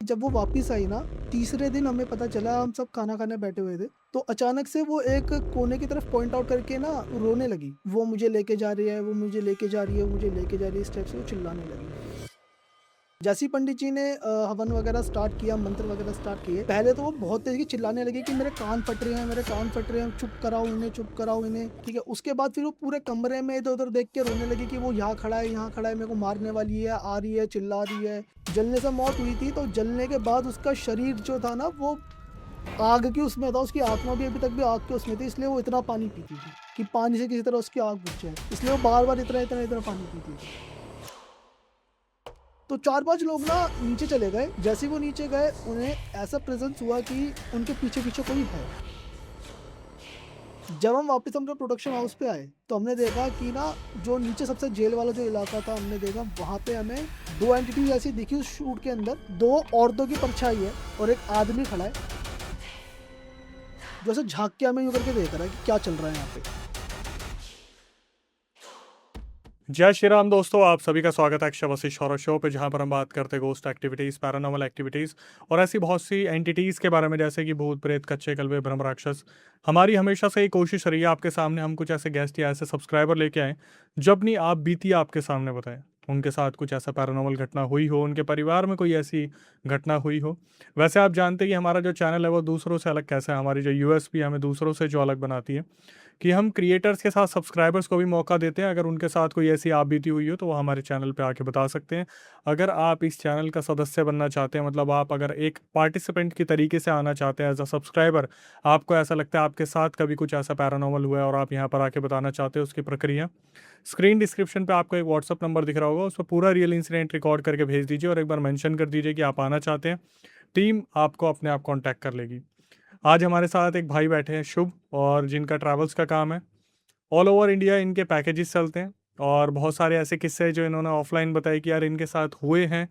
जब वो वापस आई ना, तीसरे दिन हमें पता चला, हम सब खाना खाने बैठे हुए थे, तो अचानक से वो एक कोने की तरफ पॉइंट आउट करके ना रोने लगी। वो मुझे लेके जा रही है, वो मुझे लेके जा रही है, मुझे लेके जा रही है, इस टाइप से वो चिल्लाने लगी। जैसे ही पंडित जी ने हवन वगैरह स्टार्ट किया, मंत्र वगैरह स्टार्ट किए, पहले तो वो बहुत तेज़ की चिल्लाने लगी कि मेरे कान फट रहे हैं, मेरे कान फट रहे हैं, चुप कराओ इन्हें, चुप कराओ इन्हें, ठीक है? उसके बाद फिर वो पूरे कमरे में इधर-उधर देख के रोने लगी कि वो यहाँ खड़ा है, यहाँ खड़ा है, मेरे को मारने वाली है, आ रही है, चिल्ला रही है। जलने से मौत हुई थी, तो जलने के बाद उसका शरीर जो था ना, वो आग की उसमें था, उसकी आत्मा भी अभी तक भी आग के उसमें थी, इसलिए वो इतना पानी पीती थी कि पानी से किसी तरह उसकी आग बुझ जाए। इसलिए वो बार-बार इतना पानी पीती थी। तो 4-5 लोग ना नीचे चले गए। जैसे ही वो नीचे गए, उन्हें ऐसा प्रेज़ेंस हुआ कि उनके पीछे-पीछे कोई है। जब हम वापस अपने प्रोडक्शन हाउस पे आए, तो हमने देखा कि ना जो नीचे सबसे जेल वाला जो इलाका था, हमने देखा वहाँ पे हमें 2 एंटिटीज़ ऐसी दिखी उस शूट के अंदर। 2 औरतों की परछाई है और एक आदमी खड़ा है, जो ऐसे झाँक के हमें यूँ करके देख रहा है कि क्या चल रहा है यहाँ पे। जय श्री राम दोस्तों, आप सभी का स्वागत है अक्षय वशिष्ठ हॉरर शो पे, जहां पर हम बात करते हैं गोस्ट एक्टिविटीज़, पैरानॉर्मल एक्टिविटीज़ और ऐसी बहुत सी एंटिटीज़ के बारे में, जैसे कि भूत प्रेत, कच्चे कल्बे, ब्रह्म राक्षस। हमारी हमेशा से ये कोशिश रही है आपके सामने हम कुछ ऐसे गेस्ट या ऐसे सब्सक्राइबर लेके आएँ जो अपनी आप बीती आपके सामने बताएं। उनके साथ कुछ ऐसा पैरानॉर्मल घटना हुई हो, उनके परिवार में कोई ऐसी घटना हुई हो। वैसे आप जानते हैं कि हमारा जो चैनल है वो दूसरों से अलग कैसे है, हमारी जो यूएसपी हमें दूसरों से जो अलग बनाती है कि हम क्रिएटर्स के साथ सब्सक्राइबर्स को भी मौका देते हैं। अगर उनके साथ कोई ऐसी आप बीती हुई हो तो वो हमारे चैनल पे आके बता सकते हैं। अगर आप इस चैनल का सदस्य बनना चाहते हैं, मतलब आप अगर एक पार्टिसिपेंट की तरीके से आना चाहते हैं एज अ सब्सक्राइबर, आपको ऐसा लगता है आपके साथ कभी कुछ ऐसा पैरानॉर्मल हुआ है और आप यहाँ पर आके बताना चाहते हैं उसकी प्रक्रिया, स्क्रीन डिस्क्रिप्शन पे आपको एक व्हाट्सअप नंबर दिख रहा होगा, उस पर पूरा रियल इंसिडेंट रिकॉर्ड करके भेज दीजिए और एक बार मेंशन कर दीजिए कि आप आना चाहते हैं। टीम आपको अपने आप कांटेक्ट कर लेगी। आज हमारे साथ एक भाई बैठे हैं, शुभ, और जिनका ट्रैवल्स का काम है। ऑल ओवर इंडिया इनके पैकेजेस चलते हैं और बहुत सारे ऐसे किस्से हैं जो इन्होंने ऑफलाइन बताए कि यार इनके साथ हुए हैं।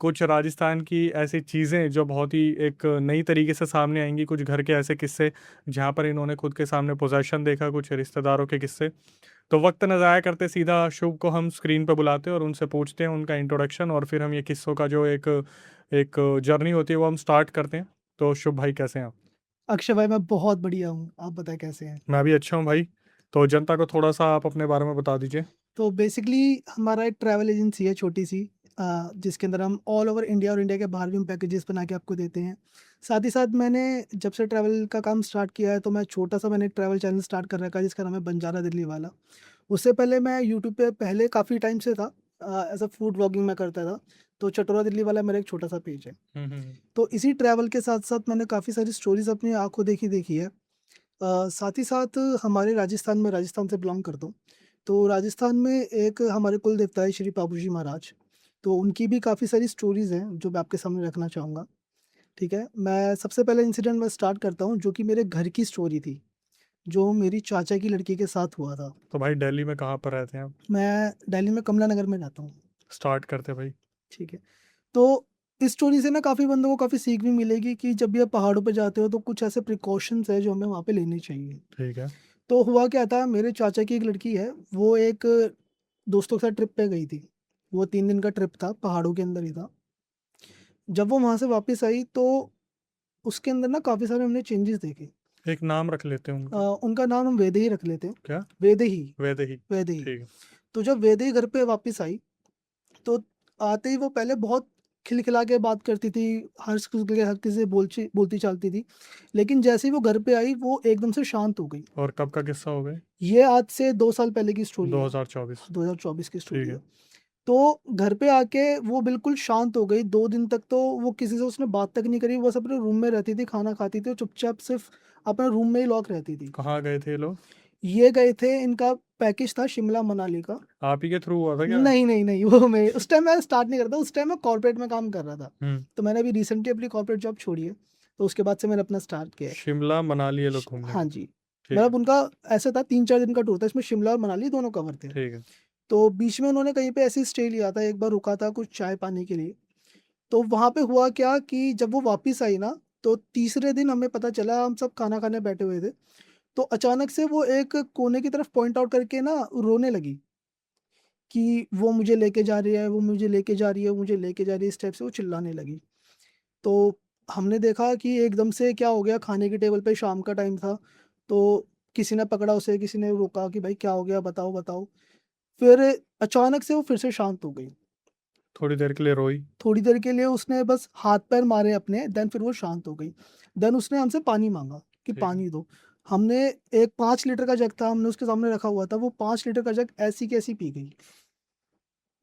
कुछ राजस्थान की ऐसी चीज़ें जो बहुत ही एक नई तरीके से सामने आएंगी, कुछ घर के ऐसे किस्से जहाँ पर इन्होंने खुद के सामने पोजेशन देखा, कुछ रिश्तेदारों के किस्से। तो वक्त न ज़ाया करते सीधा शुभ को हम स्क्रीन पर बुलाते हैं और उनसे पूछते हैं उनका इंट्रोडक्शन, और फिर हम ये किस्सों का जो एक एक जर्नी होती है वो हम स्टार्ट करते हैं। तो शुभ भाई, कैसे हैं आप? अक्षय भाई, मैं बहुत बढ़िया हूँ, आप बताएँ कैसे हैं? मैं भी अच्छा हूँ भाई। तो जनता को थोड़ा सा आप अपने बारे में बता दीजिए। तो बेसिकली हमारा एक ट्रैवल एजेंसी है छोटी-सी, जिसके अंदर हम ऑल ओवर इंडिया और इंडिया के बाहर भी हम पैकेजेस बना के आपको देते हैं। साथ ही साथ मैंने जब से ट्रैवल का काम स्टार्ट किया है, तो मैं छोटा-सा मैंने एक ट्रैवल चैनल स्टार्ट कर रखा है जिसका नाम है बंजारा दिल्ली वाला। उससे पहले मैं यूट्यूब पे पहले काफ़ी टाइम से था, एज़ अ फूड व्लॉगिंग मैं करता था। तो चटोरा दिल्ली वाला मेरा एक छोटा-सा पेज है। हुँ, हुँ, हुँ। तो इसी ट्रैवल के साथ-साथ मैंने काफ़ी सारी स्टोरीज़ अपनी आँखों देखी है। साथ ही साथ हमारे राजस्थान में, राजस्थान से बिलॉन्ग करता हूँ। तो राजस्थान में एक हमारे कुल देवता है श्री पाबू जी महाराज। तो उनकी भी काफ़ी सारी स्टोरीज़ हैं जो मैं आपके सामने रखना चाहूँगा, ठीक है? मैं सबसे पहले इंसिडेंट मैं स्टार्ट करता हूँ जो कि मेरे घर की स्टोरी थी, जो मेरी चाचा की लड़की के साथ हुआ था। तो भाई दिल्ली में कहाँ पर रहते हैं आप? मैं दिल्ली में कमला नगर में रहता हूँ, स्टार्ट करते हैं भाई। ठीक है? तो इस स्टोरी से ना काफ़ी बंदों को काफ़ी सीख भी मिलेगी कि जब भी आप पहाड़ों पे जाते हो तो कुछ ऐसे प्रिकॉशंस हैं जो हमें वहाँ पे लेने चाहिए। ठीक है। तो हुआ क्या था, मेरे चाचा की एक लड़की है, वो एक दोस्तों के साथ ट्रिप पे गई थी। वो 3 दिन का ट्रिप था, पहाड़ों के अंदर ही था। जब वो वहाँ से वापस आई, तो उसके अंदर ना काफ़ी सारे हमने चेंजेस देखे। एक नाम रख लेते हैं उनका। उनका नाम हम वैदेही रख लेते हैं। क्या? वैदेही, वैदेही। वैदेही। ठीक है। तो जब वैदेही घर पे वापस आई, तो आते ही वो पहले बहुत खिलखिला के बात करती थी, हँस के हर किसी से बोलती चालती थी। लेकिन जैसे ही वो घर पे आई, वो एकदम से शांत हो गई। और कब का किस्सा हो गया? ये आज से 2 साल पहले की स्टोरी है। 2024। 2024 की स्टोरी ठीक है। है। तो घर पे आके वो बिल्कुल शांत हो गई। 2 दिन तक तो वो किसी से उसने बात तक नहीं करी, बस अपने रूम में रहती थी, खाना खाती थी और चुपचाप सिर्फ़ अपने रूम में ही लॉक रहती थी। कहाँ गए थे ये लोग? ये गए थे, इनका पैकेज था शिमला मनाली का। आप ही के थ्रू हुआ था क्या? नहीं, वो मैं उस टाइम मैं स्टार्ट नहीं करता, उस टाइम मैं कॉर्पोरेट में काम कर रहा था। हुँ। तो मैंने अभी रिसेंटली अपनी कॉर्पोरेट जॉब छोड़ी है, तो उसके बाद से मैंने अपना स्टार्ट किया है। शिमला, मनाली ये लोग श घूमने हाँ गए थे। जी, ठीक मतलब है। उनका ऐसा था, 3-4 दिन का टूर था, इसमें शिमला और मनाली दोनों कवर थे। ठीक है। तो बीच में उन्होंने कहीं पे ऐसे ही स्टे लिया था, एक बार रुका था कुछ चाय-पानी के लिए। तो वहाँ पे हुआ क्या कि जब वो वापस आई ना, तो तीसरे दिन हमें पता चला, हम सब खाना खाने बैठे हुए थे, तो अचानक से वो एक कोने की तरफ पॉइंट आउट करके ना रोने लगी कि वो मुझे लेके जा रही है, वो मुझे लेके जा रही है, मुझे लेके जा रही है, इस टाइप से वो चिल्लाने लगी। तो हमने देखा कि एकदम से क्या हो गया, खाने की टेबल पे शाम का टाइम था, तो किसी ने पकड़ा उसे, किसी ने रोका कि भाई क्या हो गया, बताओ, बताओ। फिर अचानक से वो फिर से शांत हो गई। थोड़ी देर के लिए रोई। थोड़ी देर के लिए उसने बस हाथ-पैर मारे अपने, देन फिर वो शांत हो गई। देन उसने हमसे पानी माँगा कि ठीक है। पानी दो। हमने एक 5 लीटर का जग था, हमने उसके सामने रखा हुआ था, वो 5 लीटर का जग ऐसी की ऐसी पी गई।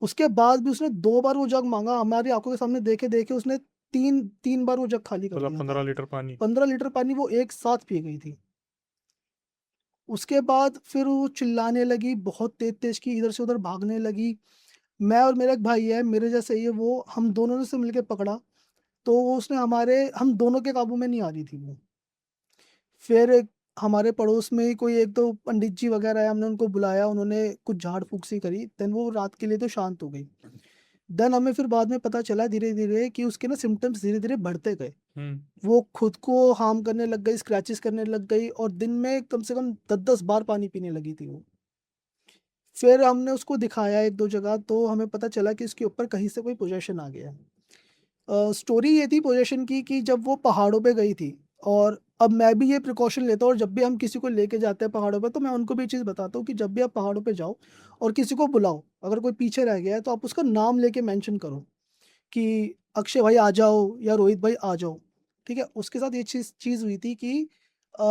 उसके बाद भी उसने 2 बार वो जग माँगा, हमारी आँखों के सामने देखे-देखे उसने 3 बार वो जग खाली कर मतलब दिया था। 15 लीटर पानी। 15 लीटर पानी वो एक साथ पी गई थी। उसके बाद फिर वो चिल्लाने लगी, बहुत तेज़-तेज़ की इधर से उधर भागने लगी। मैं और मेरा एक भाई है, मेरे जैसे ही है वो, हम दोनों ने उसे मिलके पकड़ा, तो वो उसने हम दोनों के काबू में नहीं आ रही थी वो। फिर हमारे पड़ोस में ही कोई 1-2 पंडित जी वगैरह आए, हमने उनको बुलाया, उन्होंने कुछ झाड़-फूँक सी करी, देन वो रात के लिए तो शांत हो गई। देन हमें फिर बाद में पता चला धीरे-धीरे कि उसके ना सिम्पटम्स धीरे-धीरे बढ़ते गए। हुँ। वो खुद को हार्म करने लग गई, स्क्रैचेस करने लग गई और दिन में कम से कम 10-10 बार पानी पीने लगी थी वो। फिर हमने उसको दिखाया 1-2 जगह, तो हमें पता चला कि इसके ऊपर कहीं से कोई पोजेसन आ गया है। स्टोरी ये थी पोजेसन की कि जब वो पहाड़ों पे गई थी, और अब मैं भी ये प्रिकॉशन लेता हूँ, और जब भी हम किसी को लेके जाते हैं पहाड़ों पे, तो मैं उनको भी ये चीज़ बताता हूँ कि जब भी आप पहाड़ों पे जाओ और किसी को बुलाओ, अगर कोई पीछे रह गया है तो आप उसका नाम लेके मेंशन करो कि अक्षय भाई आ जाओ या रोहित भाई आ जाओ, ठीक है? उसके साथ ये चीज़ चीज़ हुई थी कि अ,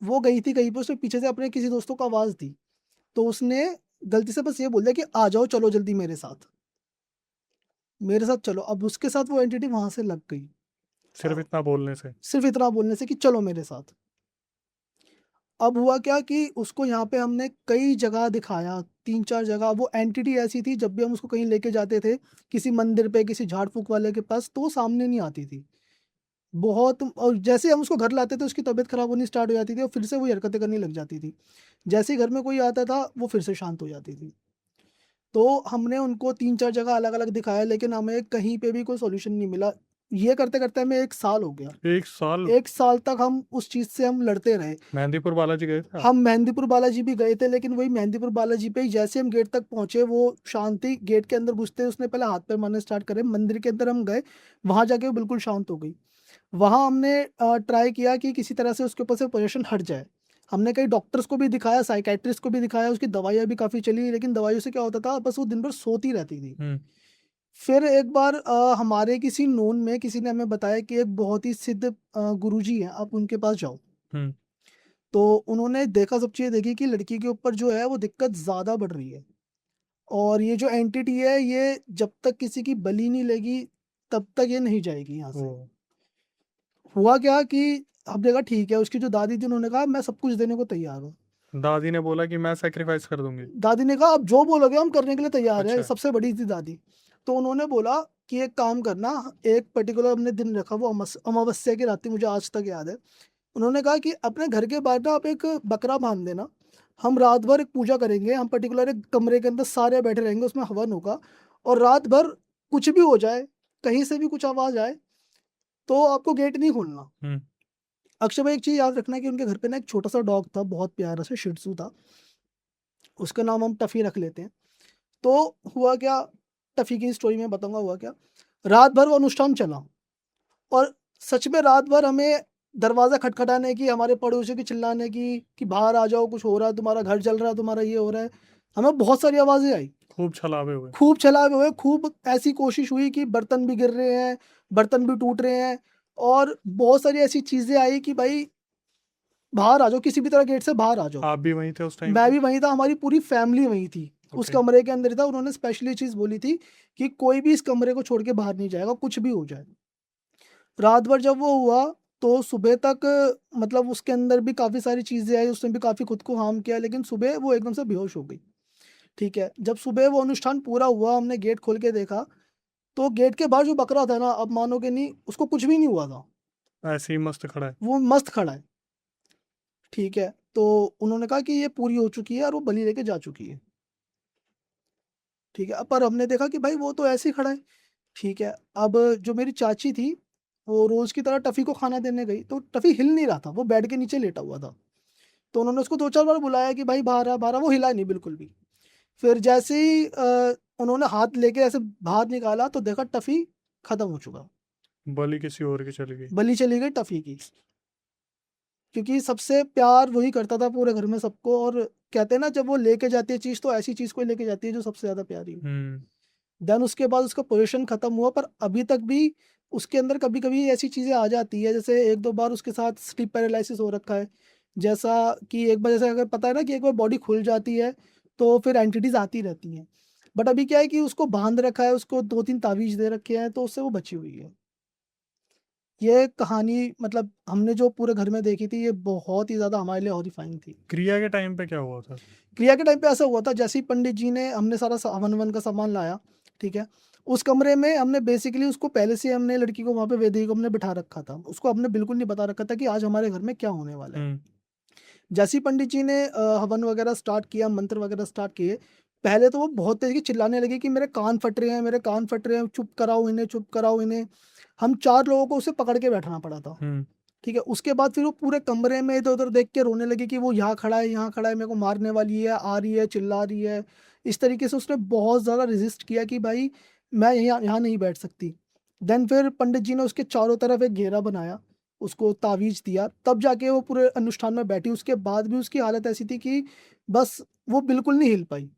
वो गई थी कहीं पे, उसने पीछे से अपने किसी दोस्तों को आवाज़ दी, तो उसने गलती से बस ये बोल दिया कि आ जाओ, चलो जल्दी मेरे साथ। मेरे साथ चलो, अब उसके साथ वो एंटिटी वहाँ से लग गई। सिर्फ़ इतना बोलने से। सिर्फ़ इतना बोलने से कि चलो मेरे साथ। अब हुआ क्या कि उसको यहाँ पे हमने कई जगह दिखाया, 3-4 जगह, वो एंटिटी ऐसी थी, जब भी हम उसको कहीं लेके जाते थे, किसी मंदिर पे, किसी झाड़-फूँक वाले के पास, तो वो सामने नहीं आती थी। बहुत, और जैसे ही हम उसको घर लाते थे, उसकी तबीयत खराब होनी स्टार्ट हो जाती थी और फिर से वही हरकतें करने लग जाती थी। जैसे ही घर में कोई आता था, वो फिर से शांत हो जाती थी। तो हमने उनको 3-4 जगह अलग-अलग दिखाया, लेकिन हमें कहीं पे भी कोई सॉल्यूशन नहीं मिला। ये करते-करते हमें 1 साल हो गया। 1 साल 1 साल तक हम उस चीज़ से हम लड़ते रहे। मेहंदीपुर बालाजी गए थे आप? हम मेहंदीपुर बालाजी भी गए थे, लेकिन वही मेहंदीपुर बालाजी पे ही जैसे हम गेट तक पहुँचे, वो शांत थी। गेट के अंदर घुसते ही उसने पहले हाथ-पैर मारने स्टार्ट करे। मंदिर के अंदर हम गए, वहाँ जाके वो बिल्कुल शांत हो गई। वहाँ हमने ट्राई किया कि किसी तरह से उसके ऊपर से पोज़ीशन हट जाए। हमने कई डॉक्टर्स को भी दिखाया, साइकियाट्रिस्ट को भी दिखाया, उसकी दवाइयाँ भी काफ़ी चली, लेकिन दवाइयों से क्या होता था, बस वो दिन भर सोती रहती थी। हुँ। फिर एक बार हमारे किसी नोन में किसी ने हमें बताया कि एक बहुत ही सिद्ध गुरुजी हैं, आप उनके पास जाओ। हुँ। तो उन्होंने देखा, सब चीज़ें देखी कि लड़की के ऊपर जो है वो दिक्कत ज़्यादा बढ़ रही है, और ये जो एंटिटी है, ये जब तक किसी की बलि नहीं लेगी, तब तक ये नहीं जाएगी यहाँ से। ओह! हुआ क्या कि हमने कहा ठीक है, उसकी जो दादी थी, उन्होंने कहा मैं सब कुछ देने को तैयार हूँ। दादी ने बोला कि मैं सैक्रिफ़ाइस कर दूँगी। दादी ने कहा आप जो बोलोगे हम करने के लिए तैयार है, अच्छा। सबसे बड़ी थी दादी। तो उन्होंने बोला कि एक काम करना, एक पर्टिकुलर हमने दिन रखा, वो अमावस्या की रात थी, मुझे आज तक याद है। उन्होंने कहा कि अपने घर के बाहर ना आप एक बकरा बाँध देना, हम रात भर एक पूजा करेंगे, हम पर्टिकुलर एक कमरे के अंदर सारे बैठे रहेंगे, उसमें हवन होगा, और रात भर कुछ भी हो जाए, कहीं से भी कुछ आवाज़ आए, तो आपको गेट नहीं खोलना। हुँ। अक्षय भाई, एक चीज़ याद रखना कि उनके घर पे ना एक छोटा-सा डॉग था, बहुत प्यारा सा शिह त्ज़ू था, उसका नाम हम टफ़ी रख लेते हैं। तो हुआ क्या, टफ़ी की स्टोरी मैं बताऊँगा हुआ क्या। रात भर वो अनुष्ठान चला, और सच में रात भर हमें दरवाज़ा खटखटाने की, हमारे पड़ोसियों की चिल्लाने की कि बाहर आ जाओ, कुछ हो रहा है, तुम्हारा घर जल रहा है, तुम्हारा ये हो रहा है। हमें बहुत सारी आवाज़ें आई, खूब छलावे हुए। खूब छलावे हुए, खूब ऐसी कोशिश हुई कि बर्तन भी गिर रहे हैं, बर्तन भी टूट रहे हैं, और बहुत सारी ऐसी चीज़ें आई कि भाई बाहर आ जाओ, किसी भी तरह गेट से बाहर आ जाओ। आप भी वहीं थे उस टाइम मैं पे? भी वहीं था, हमारी पूरी फैमिली वहीं थी। उस ओके। कमरे के अंदर ही था। उन्होंने स्पेशली ये चीज़ बोली थी कि कोई भी इस कमरे को छोड़ के बाहर नहीं जाएगा, कुछ भी हो जाए। रात भर जब वो हुआ, तो सुबह तक मतलब उसके अंदर भी काफ़ी सारी चीज़ें आई, उसने भी काफ़ी खुद को हार्म किया, लेकिन सुबह वो एकदम से बेहोश हो गई। ठीक है, जब सुबह वो अनुष्ठान पूरा हुआ, हमने गेट खोल के देखा, तो गेट के बाहर जो बकरा था ना, आप मानोगे नहीं, उसको कुछ भी नहीं हुआ था। ऐसे ही मस्त खड़ा है। वो मस्त खड़ा है। ठीक है, तो उन्होंने कहा कि ये पूरी हो चुकी है और वो बलि लेके जा चुकी है। ठीक है, पर हमने देखा कि भाई वो तो ऐसे ही खड़ा है। ठीक है, अब जो मेरी चाची थी, वो रोज़ की तरह टफ़ी को खाना देने गई, तो टफ़ी हिल नहीं रहा था, वो बेड के नीचे लेटा हुआ था। तो उन्होंने उसको 2-4 बार बुलाया कि भाई बाहर आ, बाहर आ, वो हिला नहीं बिल्कुल भी। फिर जैसे ही उन्होंने हाथ लेके ऐसे बाहर निकाला, तो देखा टफ़ी खत्म हो चुका। बलि किसी और की चली गई। बलि चली गई टफी की, क्योंकि सबसे प्यार वही करता था पूरे घर में सबको। और कहते हैं ना, जब वो लेके जाती है चीज तो ऐसी चीज को ही लेके जाती है जो सबसे ज्यादा प्यारी हो। हम्म। देन उसके बाद उसका पोजीशन खत्म हुआ, पर अभी तक भी उसके अंदर कभी कभी ऐसी चीजें आ जाती है। जैसे एक दो बार उसके साथ स्लीप पैरालिसिस हो रखा है। जैसा कि एक बार, जैसे अगर पता है ना कि एक बार बॉडी खुल जाती है तो फिर एंटिटीज आती रहती हैं। बट अभी क्या है कि उसको बांध रखा है, उसको 2-3 तावीज दे रखे हैं, तो उससे वो बची हुई है। ये कहानी मतलब हमने जो पूरे घर में देखी थी, ये बहुत ही ज्यादा हमारे लिए हॉरिफाइंग थी। क्रिया के टाइम पे क्या हुआ था? क्रिया के टाइम पे ऐसा हुआ था, जैसे ही पंडित जी ने, हमने सारा हवन वन का सामान लाया, ठीक है। उस कमरे में हमने बेसिकली उसको पहले से, हमने लड़की को वहां पे वेदी को हमने बिठा रखा था। उसको हमने बिल्कुल नहीं बता रखा था कि आज हमारे घर में क्या होने वाला है। हम्म। जैसे ही पंडित जी ने हवन वगैरह स्टार्ट किया, मंत्र वगैरह स्टार्ट किए, पहले तो वो बहुत तेज की चिल्लाने लगी कि मेरे कान फट रहे हैं, मेरे कान फट रहे हैं, चुप कराओ इन्हें, चुप कराओ इन्हें। हम 4 लोगों को उसे पकड़ के बैठना पड़ा था। हम्म। ठीक है। उसके बाद फिर वो पूरे कमरे में इधर उधर देख के रोने लगी कि वो यहाँ खड़ा है, यहाँ खड़ा है, मेरे को मारने वाली है, आ रही है, चिल्ला रही है। इस तरीके से उसने बहुत ज़्यादा रेजिस्ट किया कि भाई मैं यहाँ यहाँ नहीं बैठ सकती। देन फिर पंडित जी ने उसके चारों तरफ एक घेरा बनाया, उसको तावीज दिया, तब जाके वो पूरे अनुष्ठान में बैठी। उसके बाद भी उसकी हालत ऐसी थी कि बस वो बिल्कुल नहीं हिल पाई,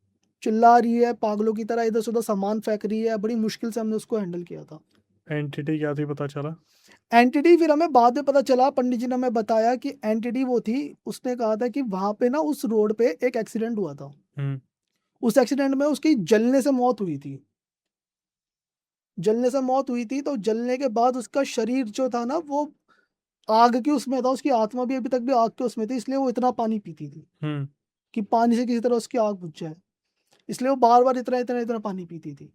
चिल्ला रही है पागलों की तरह, इधर से उधर सामान फेंक रही है। बड़ी मुश्किल से हमने उसको हैंडल किया था। एंटिटी क्या थी पता चला? एंटिटी फिर हमें बाद में पता चला, पंडित जी ने हमें बताया कि एंटिटी वो थी। उसने कहा था कि वहां पे ना उस रोड पे एक एक्सीडेंट हुआ था। हम्म। उस एक्सीडेंट में उसकी जलने से मौत हुई थी। जलने से मौत हुई थी, तो जलने के बाद उसका शरीर जो था ना, वो आग की उसमें था। उसकी आत्मा भी अभी तक भी आग के उसमें थी, इसलिए वो इतना पानी पीती थी हम्म। कि पानी से किसी तरह उसकी आग बुझ जाए। इसलिए वो बार बार इतना इतना इतना पानी पीती थी।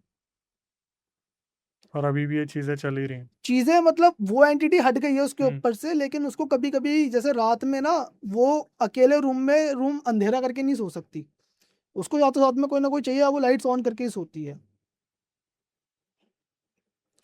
और अभी भी ये चीजें चल ही रही हैं। चीजें मतलब वो एंटिटी हट गई है उसके हम्म। ऊपर से, लेकिन उसको कभी कभी जैसे रात में ना, वो अकेले रूम अंधेरा करके नहीं सो सकती। उसको या तो साथ में कोई ना कोई चाहिए, या वो लाइट्स ऑन करके ही सोती है।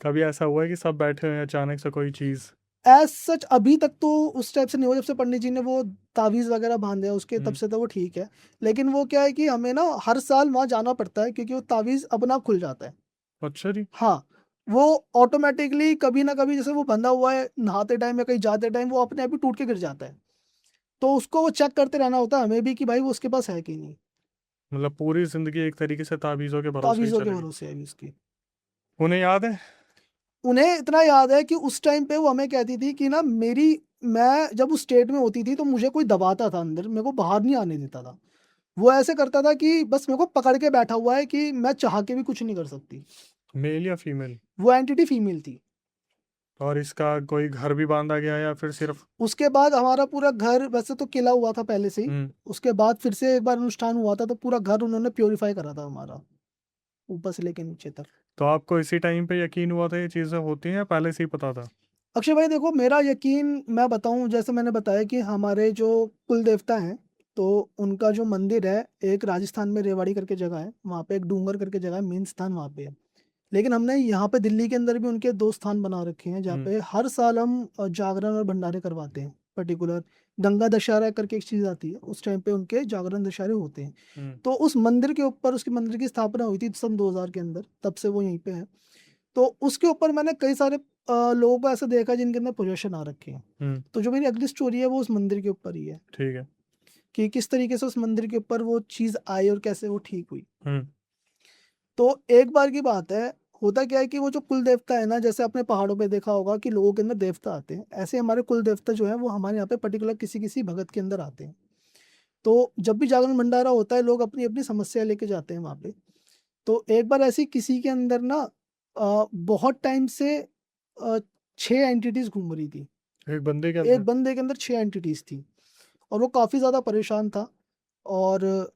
कभी ऐसा हुआ है कि सब बैठे हुए हैं, अचानक से कोई चीज? एज सच अभी तक तो उस टाइप से नहीं हुआ। जब से पंडित जी ने वो तावीज वगैरह बांधे हैं उसके, तब हम्म। से तो वो ठीक है। लेकिन वो क्या है कि हमें ना हर साल वहां जाना पड़ता है, क्योंकि वो तावीज अपने आप खुल जाता है। अच्छा जी। हाँ, वो ऑटोमेटिकली कभी ना कभी, जैसे वो बंधा हुआ है, नहाते टाइम या कहीं जाते टाइम वो अपने आप ही टूट के गिर जाता है। तो उसको वो चेक करते रहना होता है हमें भी, कि भाई वो उसके पास है कि नहीं। मतलब पूरी जिंदगी एक तरीके से ताबीजों के भरोसे ही तावीजों के चलेगी। भरोसे है अभी उसकी। उन्हें याद है? उन्हें इतना याद है कि उस टाइम पे वो हमें कहती थी कि ना, मैं जब उस स्टेट में होती थी तो मुझे कोई दबाता था अंदर, मेरे को बाहर नहीं आने देता था। वो ऐसे करता था कि बस मेरे को पकड़ के बैठा हुआ है, कि मैं चाह के भी कुछ नहीं कर सकती। मेल या फीमेल? वो एंटिटी फीमेल थी। और इसका कोई घर भी बांधा गया या फिर सिर्फ? उसके बाद हमारा पूरा घर वैसे तो किला हुआ था पहले से ही। हम्म। उसके बाद फिर से एक बार अनुष्ठान हुआ था, तो पूरा घर उन्होंने प्योरीफाई करा था हमारा, ऊपर से लेके नीचे तक। तो आपको इसी टाइम पे यकीन हुआ था ये चीजें होती हैं या पहले से ही पता था? अक्षय भाई देखो, मेरा यकीन मैं बताऊं, जैसे मैंने बताया कि हमारे जो कुल देवता हैं, तो उनका जो मंदिर है, एक राजस्थान में रेवाड़ी करके जगह है, वहाँ पे एक डूंगर करके जगह है, मेन स्थान वहाँ पे है। लेकिन हमने यहाँ पे दिल्ली के अंदर भी उनके 2 स्थान बना रखे हैं, जहाँ हम्म। पे हर साल हम जागरण और भंडारे करवाते हैं। पर्टिकुलर गंगा दशहरा करके एक चीज आती है, उस टाइम पे उनके जागरण दशहरे होते हैं। हम्म। तो उस मंदिर के ऊपर, उसके मंदिर की स्थापना हुई थी सन 2000 के अंदर, तब से वो यहीं पे है। तो उसके ऊपर मैंने कई सारे लोगों को ऐसे देखा जिनके अंदर पोजेशन आ रखे हैं। हम्म। तो जो मेरी अगली स्टोरी है वो उस मंदिर के ऊपर ही है, ठीक है। कि किस तरीके से उस मंदिर के ऊपर वो चीज आई और कैसे वो ठीक हुई। हम्म। तो एक बार की बात है, होता क्या है कि वो जो कुल देवता है ना, जैसे अपने पहाड़ों पे देखा होगा कि लोगों के अंदर देवता आते हैं, ऐसे हमारे कुल देवता जो है वो हमारे यहाँ पे पर्टिकुलर किसी किसी भगत के अंदर आते हैं। तो जब भी जागरण भंडारा होता है, लोग अपनी अपनी समस्या लेके जाते हैं वहाँ पे। तो एक बार ऐसी किसी के अंदर ना, बहुत टाइम से 6 एंटिटीज घूम रही थी। एक बंदे के एक अंदर? बंदे के अंदर 6 एंटिटीज थी, और वो काफी ज्यादा परेशान था। और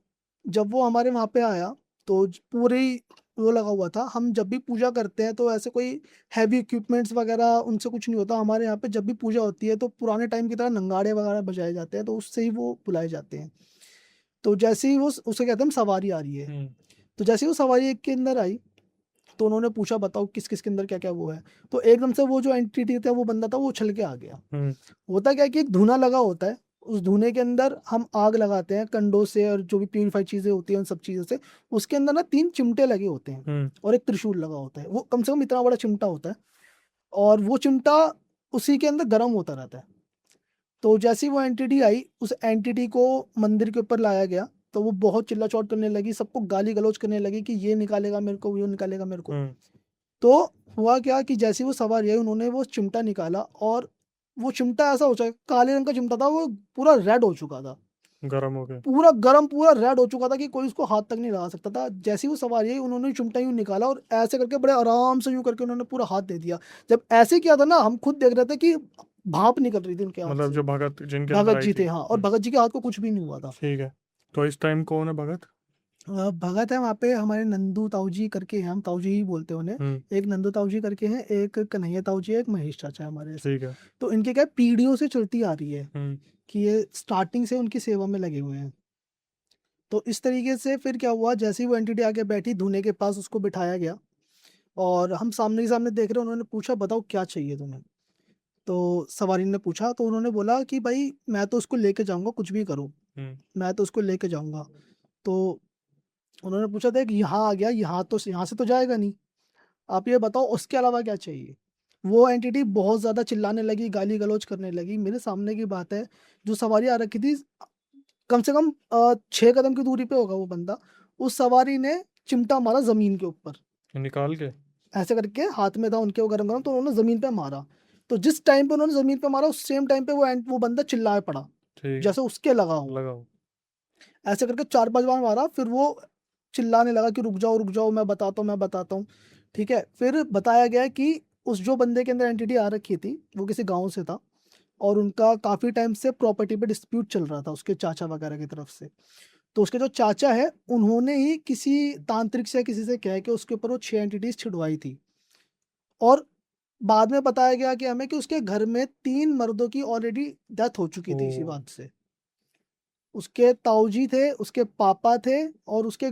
जब वो हमारे वहाँ पे आया, तो पूरी वो लगा हुआ था। हम जब भी पूजा करते हैं तो ऐसे कोई हैवी इक्विपमेंट्स वगैरह उनसे कुछ नहीं होता। हमारे यहाँ पे जब भी पूजा होती है तो पुराने टाइम की तरह नंगाड़े वगैरह बजाए जाते हैं, तो उससे ही वो बुलाए जाते हैं। तो जैसे ही वो, उसे कहते हैं हम सवारी आ रही है। हम्म। तो जैसे ही वो सवारी एक के अंदर आई, तो उन्होंने पूछा बताओ किस किस के अंदर क्या क्या वो है। तो एकदम से वो जो एंटिटी था, वो बंदा था, वो उछल के आ गया। हम्म। होता क्या है कि एक धुना लगा होता है, उस धुने के अंदर हम आग लगाते हैं कंडों से, और जो भी प्यूरिफाइड चीजें होती हैं उन सब चीजों से। उसके अंदर ना 3 चिमटे लगे होते हैं, हम्म। और एक त्रिशूल लगा होता है। वो कम से कम इतना बड़ा चिमटा होता है। और वो चिमटा उसी के अंदर गर्म होता रहता है। तो जैसे ही वो एंटिटी आई, उस एंटिटी को मंदिर के ऊपर लाया गया, तो वो बहुत चिल्ला-चौट करने लगी, सबको गाली-गलौज करने लगी कि ये निकालेगा मेरे को, वो निकालेगा मेरे को। तो हुआ क्या कि जैसे ही वो सवारी आई, उन्होंने वो चिमटा निकाला और वो चिमटा ऐसा हो चुका, काले रंग का चिमटा था, वो पूरा रेड हो चुका था। गरम हो गया। पूरा गरम, पूरा रेड हो चुका था कि कोई उसको हाथ तक नहीं लगा सकता था। जैसे ही वो सवारी आई, उन्होंने चिमटा यूँ निकाला और ऐसे करके बड़े आराम से यूँ करके उन्होंने पूरा हाथ दे दिया। जब ऐसे किया था ना, हम खुद देख रहे थे कि भाप निकल रही थी उनके हाथ मतलब से। जो भगत जिनके अंदर भगत आई जी थी। थे, हाँ, और भगत जी के हाथ को कुछ भी नहीं हुआ था। ठीक है। तो इस टाइम कौन है भगत? भगत है वहाँ पे हमारे नंदू ताऊ जी करके हैं, हम ताऊ जी ही बोलते हैं उन्हें। एक नंदू ताऊ जी करके हैं, एक कन्हैया ताऊ जी है, एक महेश चाचा है हमारे ऐसे। ठीक है। तो इनके क्या है, पीढ़ियों से चलती आ रही है हम्म। कि ये स्टार्टिंग से उनकी सेवा में लगे हुए हैं। तो इस तरीके से फिर क्या हुआ, जैसे ही वो एंटिटी आके बैठी, धूने के पास उसको बिठाया गया और हम सामने ही सामने देख रहे हैं। उन्होंने पूछा, बताओ क्या चाहिए तुम्हें? तो सवारी ने पूछा, तो उन्होंने बोला कि भाई मैं तो उसको लेके जाऊंगा, कुछ भी करो, मैं तो उसको लेके जाऊंगा। तो उन्होंने पूछा, देख यहाँ आ गया, यहाँ से तो जाएगा नहीं, आप ये बताओ उसके अलावा क्या चाहिए? वो एंटिटी बहुत ज़्यादा चिल्लाने लगी, गाली गलौज करने लगी। मेरे सामने की बात है, जो सवारी आ रखी थी, कम से कम 6 कदम की दूरी पे होगा वो बंदा। उस सवारी ने चिमटा मारा ज़मीन के ऊपर, निकाल के। ऐसे करके हाथ में था उनके वो गरम-गरम, तो उन्होंने ज़मीन पे मारा। तो जिस टाइम पे उन्होंने ज़मीन पे मारा, उस सेम टाइम पे वो बंदा चिल्लाए पड़ा, ठीक। जैसे उसके लगा हो। लगाओ। ऐसे करके 4-5 बार मारा, फिर वो चिल्लाने लगा कि रुक जाओ, मैं बताता हूँ। ठीक है? फिर बताया गया कि उस जो बंदे के अंदर एंटिटी आ रखी थी, वो किसी गाँव से था और उनका काफ़ी टाइम से प्रॉपर्टी पे डिस्प्यूट चल रहा था उसके चाचा वगैरह की तरफ से। तो उसके जो चाचा है, उन्होंने ही किसी तांत्रिक से किसी से कह के उसके ऊपर वो 6 एंटिटीज़ छिड़वाई थी और बाद में बताया गया कि हमें कि उसके घर में 3 मर्दों की ऑलरेडी डेथ हो चुकी थी इसी ओह! बात से। उसके ताऊ जी थे, उसके पापा थे और उसके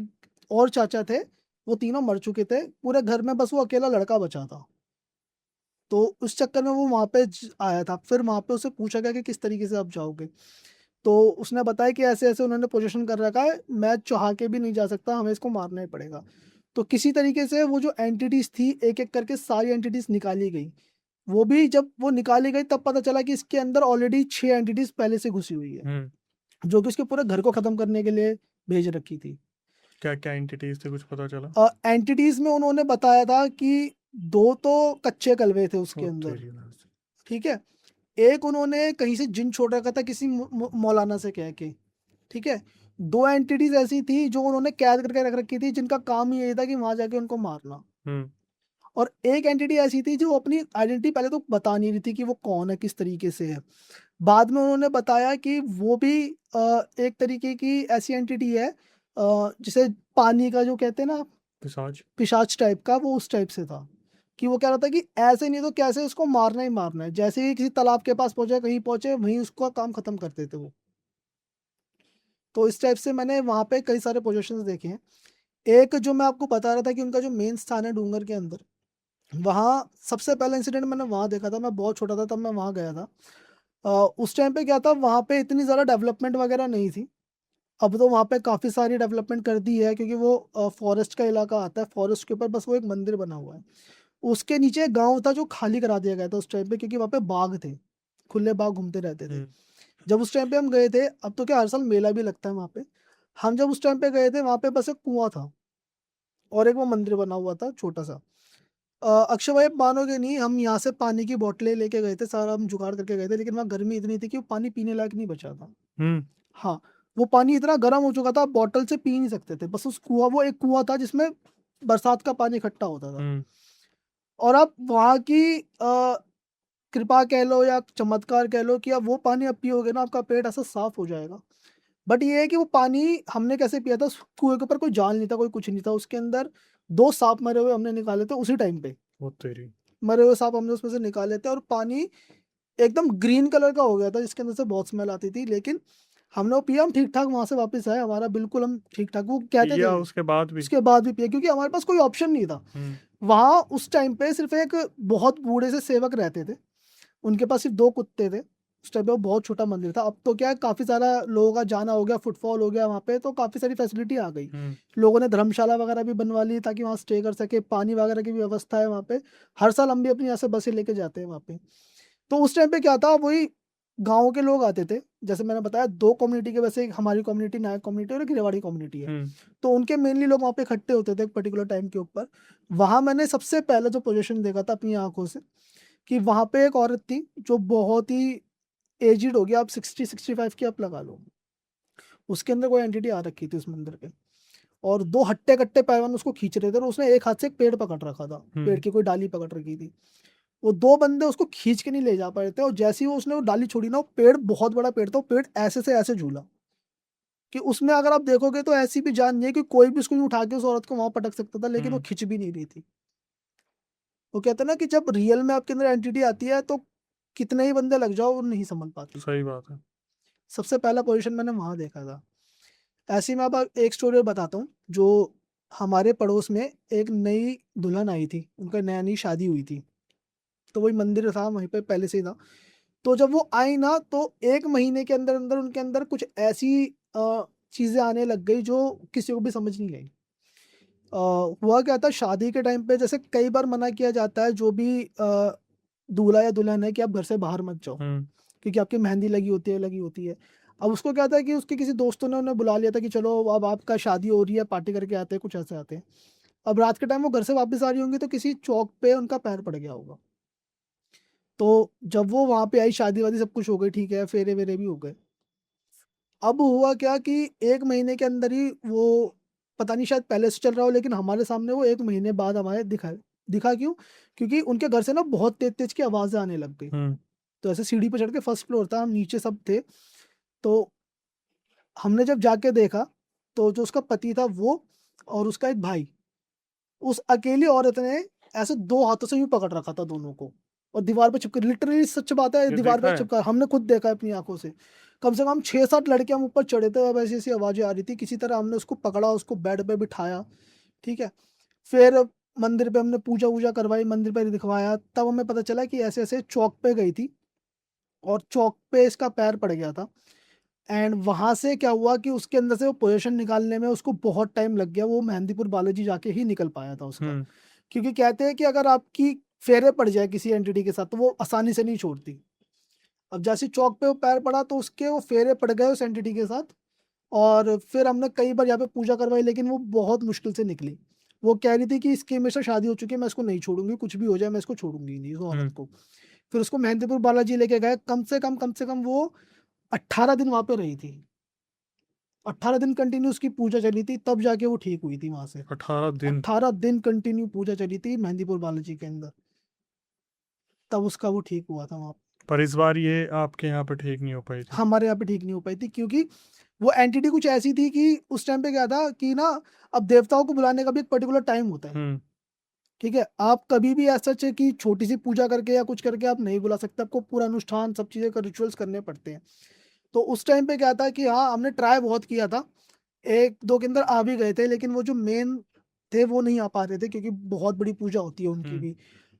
और चाचा थे, वो तीनों मर चुके थे। पूरे घर में बस वो अकेला लड़का बचा था। तो उस चक्कर में वो वहाँ पे आया था। फिर वहाँ पे उससे पूछा गया कि किस तरीके से आप जाओगे? तो उसने बताया कि ऐसे-ऐसे उन्होंने पोज़ीशन कर रखा है, मैं चाह के भी नहीं जा सकता, हमें इसको मारना ही पड़ेगा। तो किसी तरीके से वो जो एंटिटीज़ थी, एक-एक करके सारी एंटिटीज़ निकाली गई। वो भी जब वो निकाली गई, तब पता चला कि इसके अंदर ऑलरेडी 6 एंटिटीज़ पहले से घुसी हुई है, जो कि उसके पूरे घर को ख़त्म करने के लिए भेज रखी थी। क्या-क्या एंटिटीज़ थे, कुछ पता चला? एंटिटीज़ में उन्होंने बताया था कि 2 तो कच्चे कलवे थे उसके ओह अंदर, तेरी भैंस! ठीक है? एक उन्होंने कहीं से जिन छोड़ रखा था किसी मौ मौ मौलाना से कह के, ठीक है? 2 एंटिटीज़ ऐसी थी जो उन्होंने कैद करके रख रखी थी, जिनका काम ही यही था कि वहाँ जाके उनको मारना। हुँ। और एक एंटिटी ऐसी थी जो अपनी आइडेंटिटी पहले तो बता नहीं रही थी कि वो कौन है, किस तरीके से है। बाद में उन्होंने बताया कि वो भी एक तरीके की ऐसी एंटिटी है, जिसे पानी का जो कहते हैं ना, पिशाच? पिशाच टाइप का, वो उस टाइप से था। कि वो कह रहा था कि ऐसे नहीं तो कैसे उसको मारना ही मारना है। जैसे ही किसी तालाब के पास पहुँचे, कहीं पहुँचे, वहीं उसका काम खत्म कर देते वो। तो इस टाइप से मैंने वहाँ पे कई सारे पोज़ीशंस देखे हैं। एक जो मैं आपको बता रहा था कि उनका जो मेन स्थान है डूंगर के अंदर, वहाँ सबसे पहला इंसिडेंट मैंने वहाँ देखा था। मैं बहुत छोटा था तब मैं वहाँ गया था। उस टाइम पे क्या था, वहाँ पे इतनी ज़्यादा डेवलपमेंट वगैरह नहीं थी। अब तो वहाँ पे काफ़ी सारी डेवलपमेंट कर दी है, क्योंकि वो फ़ॉरेस्ट का इलाका आता है। फ़ॉरेस्ट के ऊपर बस वो एक मंदिर बना हुआ है। उसके नीचे एक गाँव था जो खाली करा दिया गया था उस टाइम पे, क्योंकि वहाँ पे बाघ थे, खुले बाघ घूमते रहते थे। हुँ। जब उस टाइम पे हम गए थे, अब तो क्या हर साल मेला भी लगता है वहाँ पे। हम जब उस टाइम पे गए थे, वहाँ पे बस एक कुआँ था और एक वो मंदिर बना हुआ था छोटा-सा। अक्षय भाई, आप मानोगे नहीं, हम यहाँ से पानी की बोतलें लेके गए थे, सारा हम जुगाड़ करके गए थे, लेकिन वहाँ गर्मी इतनी थी कि वो पानी पीने लायक नहीं बचा था। हुँ। हाँ, वो पानी इतना गर्म हो चुका था, आप बॉटल से पी नहीं सकते थे। बस उस कुआँ वो एक कुआँ था जिसमें बरसात का पानी इकट्ठा होता था। हुँ। और आप वहाँ की कृपा कह लो या चमत्कार कह लो कि आप वो पानी आप पियोगे ना, आपका पेट ऐसा साफ़ हो जाएगा। बट ये है कि वो पानी हमने कैसे पिया था, उस कुएँ के ऊपर कोई जाल नहीं था, कोई कुछ नहीं था। उसके अंदर 2 साँप मरे हुए हमने निकाले थे उसी टाइम पे। ओह तेरी! मरे हुए साँप हमने उसमें से निकाले थे और पानी एकदम ग्रीन कलर का हो गया था, जिसके अंदर से बहुत स्मेल आती थी। लेकिन हमने वो पिया, हम ठीक-ठाक वहाँ से वापस आए, हमारा बिल्कुल हम ठीक-ठाक, वो कहते पिया थे, उसके बाद भी? उसके बाद भी पिया, क्योंकि हमारे पास कोई ऑप्शन नहीं था। हुँ। वहाँ उस टाइम पे सिर्फ़ एक बहुत बूढ़े से सेवक रहते थे, उनके पास सिर्फ़ 2 कुत्ते थे। उस टाइम पे वो बहुत छोटा मंदिर था। अब तो क्या है, काफ़ी सारा लोगों का जाना हो गया, फुटफॉल हो गया वहाँ पे, तो काफ़ी सारी फैसिलिटी आ गई। लोगों ने धर्मशाला वगैरह भी बनवा ली ताकि वहाँ स्टे कर सके, पानी वगैरह की भी व्यवस्था है वहाँ पे। हर साल हम भी अपनी यहाँ से बसें लेके जाते हैं वहाँ पे। तो उस टाइम पे क्या था, वही गाँव के लोग आते थे। जैसे मैंने बताया 2 कम्युनिटी के, वैसे एक हमारी कम्युनिटी, नायक कम्युनिटी और एक रेवाड़ी कम्युनिटी है। तो उनके मेनली लोग वहाँ पे इकट्ठे होते थे एक पर्टिकुलर टाइम के ऊपर। वहाँ मैंने सबसे पहले जो पोज़ीशन देखा था अपनी आँखों से, कि वहाँ पे एक औरत थी जो बहुत ही एज्ड हो गया, आप 60-65 की आप लगा लो। उसके अंदर कोई एंटिटी आ रखी थी उस मंदिर पे, और 2 हट्टे-कट्टे पहलवान उसको खींच रहे थे और उसने एक हाथ से एक पेड़ पकड़ रखा था, पेड़ की कोई डाली पकड़ रखी थी। वो 2 बंदे उसको खींच के नहीं ले जा पाए थे, और जैसे ही वो उसने वो डाली छोड़ी ना, वो पेड़ बहुत बड़ा पेड़ था, वो पेड़ ऐसे से ऐसे झूला कि उसमें अगर आप देखोगे तो ऐसी भी जान नहीं है कि कोई भी उसको यूँ उठा के उस औरत को वहाँ पटक सकता था, लेकिन वो खिंच भी नहीं रही थी। वो कहते हैं ना कि जब रियल में आपके अंदर एंटिटी आती है तो कितने ही बंदे लग जाओ, वो नहीं संभल पाती। सही बात है। सबसे पहला पोज़ीशन मैंने वहाँ देखा था। ऐसे ही मैं अब एक स्टोरी और बताता हूँ, जो हमारे पड़ोस में एक नई दुल्हन आई थी, उनका नई-नई शादी हुई थी। तो वही मंदिर था, वहीं पे पहले से ही था। तो जब वो आई ना, तो 1 महीने के अंदर-अंदर उनके अंदर कुछ ऐसी चीज़ें आने लग गई जो किसी को भी समझ नहीं आई। हुआ क्या था, शादी के टाइम पे जैसे कई बार मना किया जाता है जो भी दूल्हा या दुल्हन है कि आप घर से बाहर मत जाओ, क्योंकि आपकी मेहंदी लगी होती है। अब उसको क्या था कि उसके किसी दोस्तों ने उन्हें बुला लिया था कि चलो अब आपका शादी हो रही है, पार्टी करके आते हैं, कुछ ऐसे आते हैं। अब रात के टाइम वो घर से वापस आ रही होंगी तो किसी चौक पे उनका पैर पड़ गया होगा। तो जब वो वहाँ पे आई, शादी-वादी सब कुछ हो गई, ठीक है, फेरे-वेरे भी हो गए। अब हुआ क्या कि 1 महीने के अंदर ही वो, पता नहीं शायद पहले से चल रहा हो, लेकिन हमारे सामने वो 1 महीने बाद हमारे दिखा। दिखा क्यों? क्योंकि उनके घर से ना बहुत तेज़-तेज़ की आवाज़ें आने लग गई। तो ऐसे सीढ़ी पे चढ़ के, फर्स्ट फ्लोर था, हम नीचे सब थे। तो हमने जब जाके देखा, तो जो उसका पति था वो और उसका एक भाई, उस अकेली औरत ने ऐसे 2 हाथों से यूँ पकड़ रखा था दोनों को, और दीवार पे चिपके, लिटरली सच बात है, ये दीवार पे देखा है? चिपका, हमने खुद देखा है अपनी आँखों से। कम से कम 6-7 लड़के हम ऊपर चढ़े थे, अब ऐसी-ऐसी आवाज़ें आ रही थी, किसी तरह हमने उसको पकड़ा, उसको बेड पे बिठाया, ठीक है? फिर मंदिर पे हमने पूजा-वूजा करवाई, मंदिर पे दिखवाया, तब हमें पता चला कि ऐसे-ऐसे चौक पे गई थी और चौक पे इसका पैर पड़ गया था। एंड वहाँ से क्या हुआ कि उसके अंदर से वो पोज़ीशन निकालने में उसको बहुत टाइम लग गया, वो मेहंदीपुर बालाजी जाके ही निकल पाया था उसका। क्योंकि कहते हैं कि अगर आपकी फेरे पड़ जाए किसी एंटिटी के साथ, तो वो आसानी से नहीं छोड़ती। अब जैसे ही चौक पे वो पैर पड़ा तो उसके वो फेरे पड़ गए उस एंटिटी के साथ, और फिर हमने कई बार यहाँ पे पूजा करवाई, लेकिन वो बहुत मुश्किल से निकली। वो कह रही थी कि इसकी मेरे से शादी हो चुकी है, मैं इसको नहीं छोड़ूँगी, कुछ भी हो जाए मैं इसको छोड़ूँगी ही नहीं, इस औरत को। फिर उसको मेहंदीपुर बालाजी लेके गए, कम से कम वो 18 दिन वहाँ पे रही थी। 18 दिन कंटिन्यू उसकी पूजा चली थी, तब जाके वो ठीक हुई थी वहाँ से। 18 दिन। 18 दिन कंटिन्यू पूजा चली थी मेहंदीपुर बालाजी के अंदर, तब उसका वो ठीक हुआ था वहाँ पे। पर इस बार ये आपके यहाँ पे ठीक नहीं हो पाई थी। हमारे यहाँ पे ठीक नहीं हो पाई थी, क्योंकि वो एंटिटी कुछ ऐसी थी कि उस टाइम पे क्या था कि ना, अब देवताओं को बुलाने का भी एक पर्टिकुलर टाइम होता है, ठीक है? आप कभी भी ऐसा है कि छोटी-सी पूजा करके या कुछ करके आप नहीं बुला सकते, आपको पूरा अनुष्ठान, सब चीज़ें का रिचुअल्स करने पड़ते हैं। तो उस टाइम पे क्या था कि हाँ, हमने ट्राई बहुत किया था। 1-2 के अंदर आ भी गए थे, लेकिन वो जो मेन थे वो नहीं आ पा रहे थे, क्योंकि बहुत बड़ी पूजा होती है उनकी भी।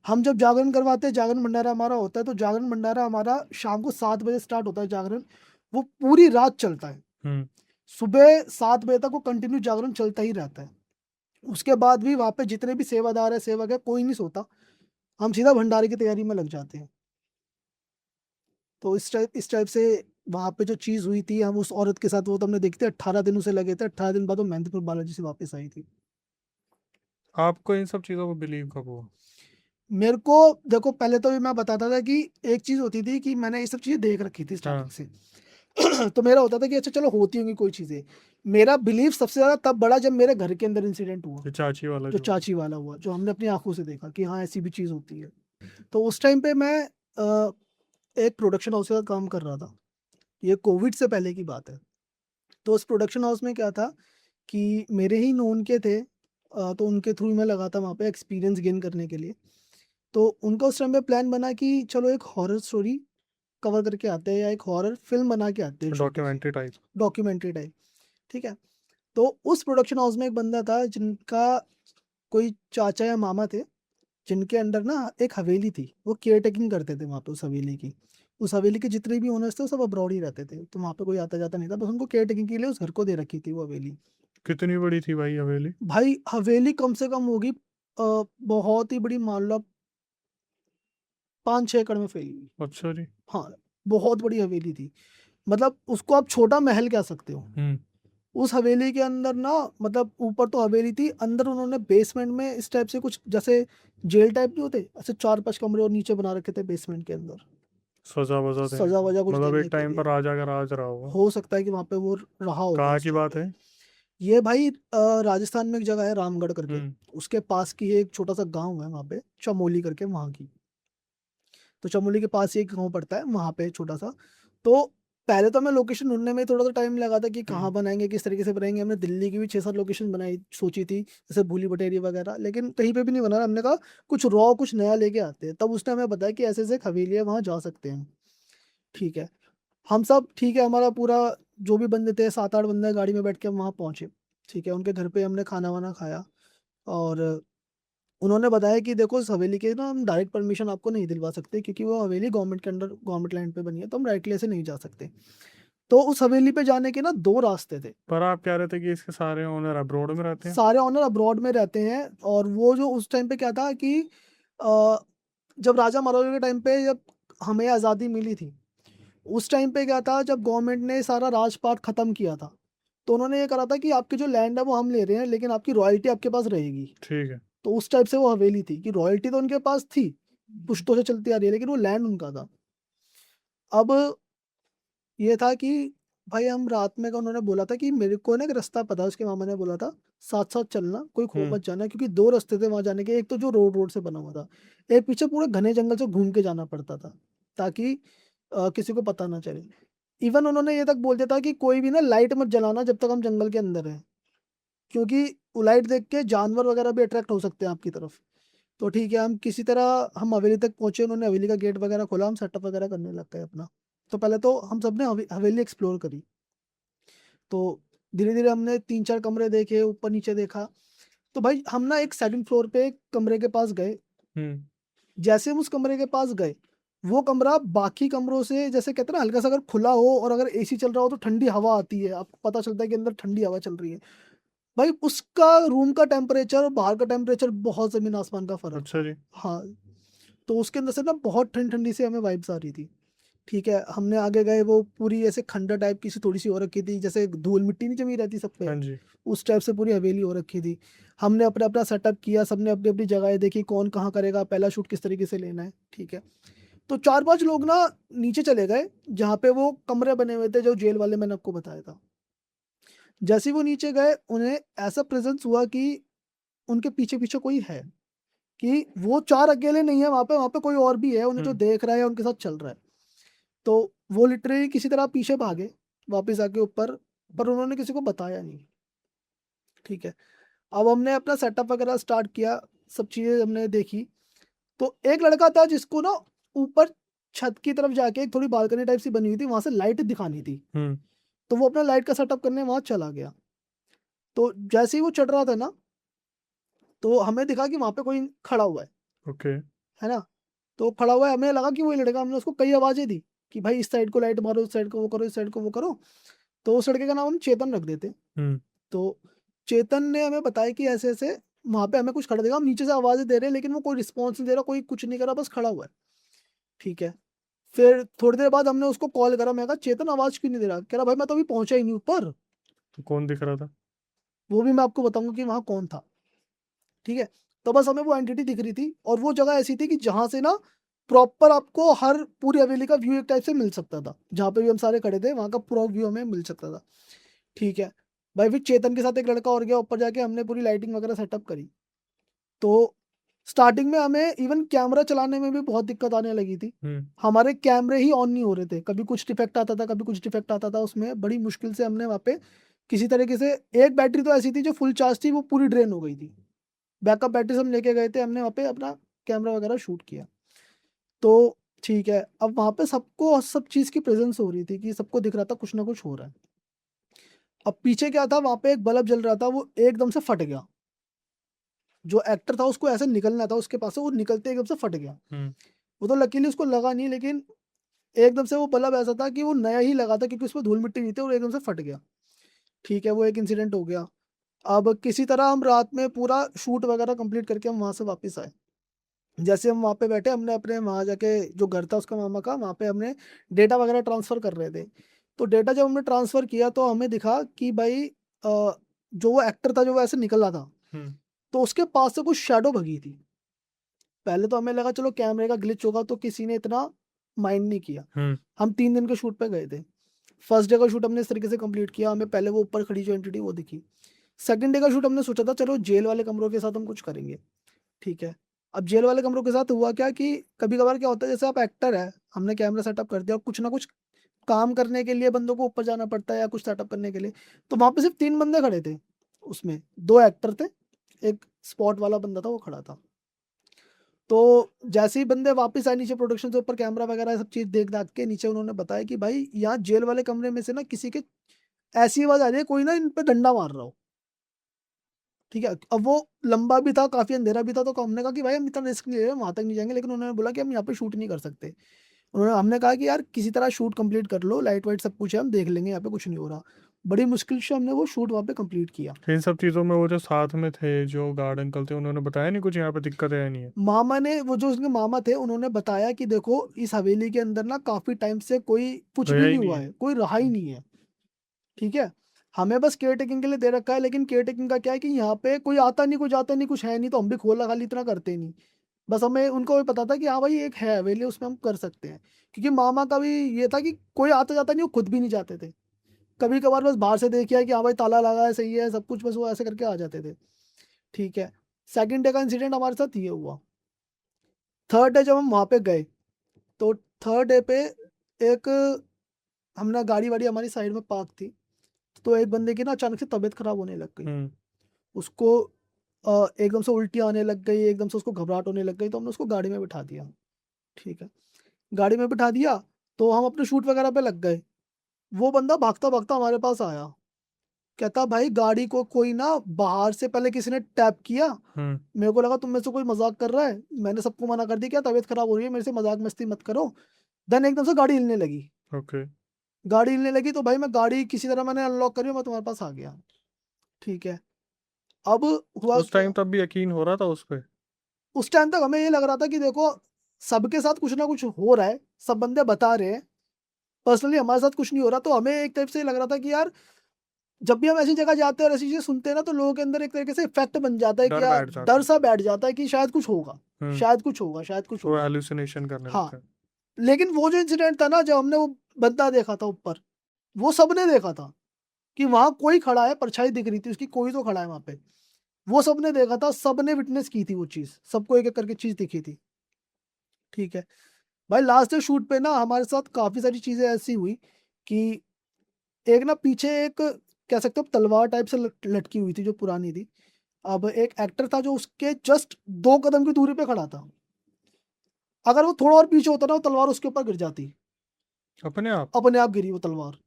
हम जब जागरण करवाते हैं, जागरण भंडारा हमारा होता है, तो जागरण भंडारा हमारा शाम को 7 बजे स्टार्ट होता है जागरण, वो पूरी रात चलता है। सुबह 7 बजे तक वो कंटिन्यू जागरण चलता ही रहता है। उसके बाद भी वहाँ पे जितने भी सेवादार है, सेवक है, कोई नहीं सोता। हम सीधा भंडारे की तैयारी में लग जाते हैं। तो इस टाइप से वहाँ पे जो चीज़ हुई थी, हम उस औरत के साथ, वो तो हमने देखी थी, 18 दिन उसे लगे थे, 18 दिन बाद वो मेहंदीपुर बालाजी से वापस आई थी। आपको इन सब चीज़ों पे बिलीव कब हुआ? मेरे को देखो, पहले तो भी मैं बताता था कि एक चीज़ होती थी कि मैंने ये सब चीज़ें देख रखी थी स्टार्टिंग से। तो मेरा होता था कि अच्छा चलो होती होंगी कोई चीज़ें। मेरा बिलीव सबसे ज़्यादा तब बढ़ा जब मेरे घर के अंदर इंसिडेंट हुआ, ये चाची वाला जो जो। चाची वाला हुआ, जो हमने अपनी आँखों से देखा कि हाँ, ऐसी भी चीज़ होती है। तो उस टाइम पे मैं एक प्रोडक्शन हाउस का काम कर रहा था। ये कोविड से पहले की बात है। तो उस प्रोडक्शन हाउस में क्या था कि मेरे ही नोन के थे, तो उनके थ्रू मैं लगा था वहाँ पे एक्सपीरियंस गेन करने के लिए। तो उनका उस टाइम पे प्लान बना कि चलो एक हॉरर स्टोरी कवर करके आते हैं, या एक हॉरर फ़िल्म बना के आते हैं, छोटी-सी, डॉक्यूमेंट्री टाइप। डॉक्यूमेंट्री टाइप, ठीक है? तो उस प्रोडक्शन हाउस में एक बंदा था जिनका कोई चाचा या मामा थे, जिनके अंडर ना एक हवेली थी, वो केयर टेकिंग करते थे वहाँ पे उस हवेली की। उस हवेली के जितने भी ओनर्स थे वो सब अब्रॉड ही रहते थे, तो वहाँ पे कोई आता जाता नहीं था, बस उनको केयर टेकिंग के लिए उस घर को दे रखी थी वो हवेली। कितनी बड़ी थी भाई हवेली? भाई हवेली कम से कम होगी बहुत ही बड़ी, मान लो 5-6 एकड़ में फैली हुई। अच्छा जी। हाँ, बहुत बड़ी हवेली थी, मतलब उसको आप छोटा महल कह सकते हो। उस हवेली के अंदर ना, मतलब ऊपर तो हवेली थी, अंदर उन्होंने बेसमेंट में इस टाइप से कुछ जैसे जेल टाइप नहीं होते, ऐसे 4-5 कमरे और नीचे बना रखे थे बेसमेंट के अंदर, सजा वजा थे? सजा वजा कुछ मतलब देने एक के टाइम लिए। पर राजा का राज रहा होगा। हो सकता है कि वहाँ पे वो रहा होगा कहाँ उस की टाइम बात पे। है? ये भाई राजस्थान में एक जगह है रामगढ़ करके, हम्म। उसके पास की एक छोटा सा गांव है वहाँ पे, चमोली करके वहाँ की। तो चमोली के पास ही एक गांव पड़ता है वहाँ पे छोटा सा। तो पहले तो हमें लोकेशन ढूंढने में थोड़ा सा टाइम लगा था कि कहाँ बनाएंगे, किस तरीके से बनाएंगे। हमने दिल्ली की भी 6-7 लोकेशन बनाई सोची थी, जैसे भूली बटेरी वगैरह, लेकिन कहीं पे भी नहीं बना। हमने कहा कुछ रॉ कुछ नया लेके आते हैं, तब उसने हमें बताया कि ऐसे ऐसे हवेली है, वहाँ जा सकते हैं। ठीक है, हम सब ठीक है, हमारा पूरा जो भी बंदे थे 7-8 बंदे गाड़ी में बैठ के हम वहाँ पहुंचे। ठीक है, उनके घर पे हमने खाना वाना खाया, और उन्होंने बताया कि देखो इस हवेली के ना हम डायरेक्ट परमिशन आपको नहीं दिलवा सकते, क्योंकि वो हवेली गवर्नमेंट के अंडर गवर्नमेंट लैंड पे बनी है, तो हम डायरेक्टली ऐसे नहीं जा सकते। तो उस हवेली पे जाने के ना 2 रास्ते थे। पर आप कह रहे थे कि इसके सारे ओनर अब्रॉड में रहते हैं? सारे ऑनर अब्रॉड में रहते हैं, और वो जो उस टाइम पे क्या था कि अ, जब राजा महाराजा के टाइम पे जब हमें आज़ादी मिली थी, उस टाइम पे क्या था, जब गवर्नमेंट ने सारा राजपाट खत्म किया था, तो उन्होंने ये करा था कि आपकी जो लैंड है वो हम ले रहे हैं, लेकिन आपकी रॉयल्टी आपके पास रहेगी। ठीक है। तो उस टाइप से वो हवेली थी कि रॉयल्टी तो उनके पास थी, पुश्तों से चलती आ रही है, लेकिन वो लैंड उनका था। अब ये था कि भाई हम रात में का, उन्होंने बोला था कि मेरे को ना एक रास्ता पता है, उसके मामा ने बोला था साथ साथ चलना, कोई खो हम्म। मत जाना, क्योंकि 2 रास्ते थे वहां जाने के, एक तो जो रोड रोड से बना हुआ था, एक पीछे पूरे घने जंगल से घूम के जाना पड़ता था, ताकि किसी को पता ना चले। इवन उन्होंने ये तक बोल दिया था कि कोई भी ना लाइट मत जलाना जब तक हम जंगल के अंदर हैं, क्योंकि वो लाइट देख के जानवर वगैरह भी अट्रैक्ट हो सकते हैं आपकी तरफ। तो ठीक है, हम किसी तरह हम हवेली तक पहुंचे, उन्होंने हवेली का गेट वगैरह खोला, हम सेटअप वगैरह करने लग गए अपना। तो पहले तो हम सब ने हवेली एक्सप्लोर करी। तो धीरे धीरे हमने 3-4 कमरे देखे, ऊपर नीचे देखा। तो भाई हम ना एक सेकंड फ्लोर पे एक कमरे के पास गए। हम्म। जैसे हम उस कमरे के पास गए, वो कमरा बाकी कमरों से, जैसे कहते हैं ना, हल्का सा अगर खुला हो और अगर एसी चल रहा हो तो ठंडी हवा आती है, आपको पता चलता है कि अंदर ठंडी हवा चल रही है। भाई उसका रूम का टेम्परेचर और बाहर का टेम्परेचर बहुत जमीन आसमान का फर्क अच्छा था। जी। हाँ, तो उसके अंदर से ना बहुत ठंडी ठंडी से हमें वाइब्स आ रही थी। ठीक है, हमने आगे गए, वो पूरी ऐसे खंडर टाइप की सी थोड़ी सी हो रखी थी, जैसे धूल मिट्टी नहीं जमी रहती सब पे, हाँ जी। उस टाइप से पूरी हवेली हो रखी थी। हमने अपना अपना सेटअप किया, सबने अपनी अपनी जगह देखी, कौन कहाँ करेगा, पहला शूट किस तरीके से लेना है। ठीक है, तो 4-5 लोग ना नीचे चले गए, जहाँ पे वो कमरे बने हुए थे जो जेल वाले मैंने आपको बताया था। जैसे ही वो नीचे गए, उन्हें ऐसा प्रेजेंस हुआ कि उनके पीछे पीछे कोई है, कि वो 4 अकेले नहीं है वहां पे कोई और भी है, उन्हें जो देख रहा है उनके साथ चल रहा है। तो वो लिटरली किसी तरह पीछे भागे वापस आके ऊपर, पर उन्होंने किसी को बताया नहीं। ठीक है, अब हमने अपना सेटअप वगैरह स्टार्ट किया, सब चीजें हमने देखी। तो एक लड़का था जिसको ना ऊपर छत की तरफ जाके एक थोड़ी बालकनी टाइप सी बनी हुई थी, वहां से लाइट दिखानी थी। हम्म। तो वो अपना लाइट का सेटअप करने वहां चला गया। तो जैसे ही वो चढ़ रहा था ना, तो हमें दिखा कि वहां पे कोई खड़ा हुआ ओके। है ना। तो खड़ा हुआ है, हमें लगा कि वही लड़का, हमने उसको कई आवाजें दी कि भाई इस साइड को लाइट मारो, इस साइड को वो करो, इस साइड को वो करो। तो उस लड़के का नाम हम चेतन रख देते। हम्म। तो चेतन ने हमें बताया कि ऐसे ऐसे वहां पे हमें कुछ खड़ा देगा, हम नीचे से आवाजें दे रहे हैं, लेकिन वो कोई रिस्पॉन्स नहीं दे रहा, कोई कुछ नहीं कर रहा, बस खड़ा हुआ है। ठीक है, फिर थोड़ी देर बाद हमने उसको कॉल करा, मैं कहा चेतन आवाज क्यों नहीं दे रहा, कह रहा भाई मैं तो अभी पहुंचा ही नहीं ऊपर। तो कौन दिख रहा था? वो भी मैं आपको बताऊंगा कि वहां कौन था। ठीक है, तो बस हमें वो एंटिटी दिख रही थी, और वो जगह ऐसी थी कि जहां से ना प्रॉपर आपको हर पूरी हवेली का व्यू एक टाइप से मिल सकता था, जहां पे भी हम सारे खड़े थे वहां का पूरा व्यू हमें मिल सकता था। ठीक है भाई, फिर चेतन के साथ एक लड़का और गया ऊपर, जाके हमने पूरी लाइटिंग वगैरह सेटअप करी। तो स्टार्टिंग में हमें इवन कैमरा चलाने में भी बहुत दिक्कत आने लगी थी। हम्म। हमारे कैमरे ही ऑन नहीं हो रहे थे, कभी कुछ डिफेक्ट आता था, कभी कुछ डिफेक्ट आता था, उसमें बड़ी मुश्किल से हमने वहाँ पे किसी तरीके से, एक बैटरी तो ऐसी थी जो फुल चार्ज थी, वो पूरी ड्रेन हो गई थी। बैकअप बैटरी हम लेके गए थे, हमने वहाँ पे अपना कैमरा वगैरह शूट किया। तो ठीक है, अब वहाँ पे सबको सब चीज़ की प्रेजेंस हो रही थी, कि सबको दिख रहा था कुछ ना कुछ हो रहा है। अब पीछे क्या था, वहाँ पे एक बल्ब जल रहा था, वो एकदम से फट गया। जो एक्टर था उसको ऐसे निकलना था उसके पास से, वो निकलते एकदम से फट गया। हम्म। वो तो लकीली उसको लगा नहीं, लेकिन एकदम से वो बल्ब ऐसा था कि वो नया ही लगा था क्योंकि उसमें धूल मिट्टी नहीं थी और एकदम से फट गया। ठीक है, वो एक इंसिडेंट हो गया। अब किसी तरह हम रात में पूरा शूट वगैरह कंप्लीट करके हम वहाँ से वापस आए। जैसे हम वहाँ पे बैठे, हमने अपने वहाँ जाके जो घर था उसका मामा का, वहाँ पे हमने डेटा वगैरह ट्रांसफ़र कर रहे थे। तो डेटा जब हमने ट्रांसफ़र किया तो हमें दिखा कि भाई जो वो एक्टर था जो वो ऐसे निकल रहा था, हुँ, तो उसके पास से कुछ शैडो भगी थी। पहले तो हमें लगा चलो कैमरे का ग्लिच होगा, तो किसी ने इतना माइंड नहीं किया। हुँ, हम 3 दिन के शूट पे गए थे। फर्स्ट डे का शूट हमने इस तरीके से कंप्लीट किया, हमें पहले वो ऊपर खड़ी जो एंटिटी वो दिखी। सेकंड डे का शूट हमने सोचा था चलो जेल वाले कमरों के साथ हम कुछ करेंगे, ठीक है। अब जेल वाले कमरों के साथ हुआ क्या कि कभी-कभार क्या होता है, जैसे आप एक्टर हैं, हमने कैमरा सेटअप कर दिया और कुछ ना कुछ काम करने के लिए बंदों को ऊपर जाना पड़ता है या कुछ सेटअप करने के लिए। तो वहाँ पे सिर्फ़ 3 बंदे खड़े थे उसमें, 2 एक्टर थे, एक स्पॉट वाला बंदा था वो खड़ा था। तो जैसे ही बंदे वापस आए नीचे प्रोडक्शन से ऊपर, कैमरा वगैरह सब चीज़ देख-दाख के नीचे उन्होंने बताया कि भाई यहाँ जेल वाले कमरे में से ना किसी के ऐसी आवाज़ आ रही है, कोई ना इन पे डंडा मार रहा हो। ठीक है? अब वो लंबा भी था, काफ़ी अंधेरा भी था, तो हमने कहा कि भाई हम इतना रिस्क नहीं ले रहे, वहाँ तक नहीं जाएँगे, लेकिन उन्होंने बोला कि हम यहाँ पे शूट नहीं कर सकते। हमने कहा कि यार किसी तरह शूट कंप्लीट कर लो, लाइट वाइट सब कुछ है, हम देख लेंगे, यहाँ पे कुछ नहीं हो रहा। बड़ी मुश्किल से हमने वो शूट वहाँ पे कंप्लीट किया। इन सब चीज़ों में वो जो साथ में थे, जो गार्ड अंकल थे, उन्होंने बताया नहीं कुछ यहाँ पे दिक्कत है या नहीं है? मामा ने, वो जो उसके मामा थे, उन्होंने बताया कि देखो इस हवेली के अंदर ना काफ़ी टाइम से कोई कुछ गया भी ही नहीं नहीं हुआ है। है, कोई रहा ही नहीं है, ठीक है? हमें बस केयर टेकिंग के लिए दे रखा है, लेकिन केयर टेकिंग का क्या है कि यहाँ पे कोई आता नहीं, कोई जाता नहीं, कुछ है नहीं, तो हम भी खोला खाली इतना करते नहीं। बस हमें उनको भी पता था कि हाँ भाई एक है हवेली, उसमें हम कर सकते हैं। क्योंकि मामा का भी ये था कि कोई आता-जाता नहीं, वो खुद भी नहीं जाते थे। कभी-कभार बस बाहर से देख आए कि हाँ भाई ताला लगा है, सही है, सब कुछ, बस वो ऐसे करके आ जाते थे। ठीक है। सेकंड डे का इंसिडेंट हमारे साथ ये हुआ। थर्ड डे जब हम वहाँ पे गए, तो थर्ड डे पे एक हमने गाड़ी-वाड़ी हमारी साइड में पार्क थी, तो एक बंदे की ना अचानक से तबीयत खराब होने लग गई। हुँ, उसको एकदम से उल्टी आने लग गई, एकदम से उसको घबराहट होने लग गई, तो हमने उसको गाड़ी में बिठा दिया। ठीक है। गाड़ी में बिठा दिया, तो हम अपने शूट वगैरह पे लग गए। वो बंदा भागता-भागता हमारे पास आया। कहता भाई गाड़ी को कोई ना बाहर से पहले किसी ने टैप किया, हुँ, मेरे को लगा तुम में से कोई मज़ाक कर रहा है। मैंने सबको मना कर दिया, क्या तबीयत खराब हो रही है, मेरे से मज़ाक मस्ती मत करो। देन एकदम से गाड़ी हिलने लगी। ओके। गाड़ी हिलने लगी तो भाई मैं गाड़ी किसी तरह मैंने अनलॉक करी और मैं तुम्हारे पास आ गया। ठीक है। अब हुआ उस टाइम क्या, तब भी यकीन हो रहा था उस पे? उस टाइम तक हमें ये लग रहा था कि देखो सबके साथ कुछ ना कुछ हो रहा है, सब बंदे बता रहे हैं। पर्सनली हमारे साथ कुछ नहीं हो रहा, तो हमें एक टाइप से लग रहा था कि यार जब भी हम ऐसी जगह जाते हैं और ऐसी चीज़ें सुनते हैं ना, तो लोगों के अंदर एक तरीके से इफ़ेक्ट बन जाता है कि डर यार बैठ जाता डर है। सा बैठ जाता है कि शायद कुछ होगा, हुँ, शायद कुछ होगा, शायद कुछ वो होगा। हैलुसिनेशन करने हाँ, लगता है। लेकिन वो जो इंसिडेंट था ना, जब हमने वो बंदा देखा था ऊपर, वो सबने देखा था कि वहाँ कोई खड़ा है, परछाई दिख रही थी उसकी, कोई तो खड़ा है वहाँ पे। वो सबने देखा था, सबने विटनेस की थी वो चीज़, सबको एक-एक करके चीज़ दिखी थी। ठीक है। भाई लास्ट डे शूट पे ना हमारे साथ काफ़ी सारी चीज़ें ऐसी हुई कि एक ना पीछे एक कह सकते हो तलवार टाइप से लटकी हुई थी जो पुरानी थी। अब एक एक्टर था जो उसके जस्ट 2 कदम की दूरी पे खड़ा था। अगर वो थोड़ा और पीछे होता ना, वो तलवार उसके ऊपर गिर जाती। अपने आप? अपने आप गिरी वो तलवार।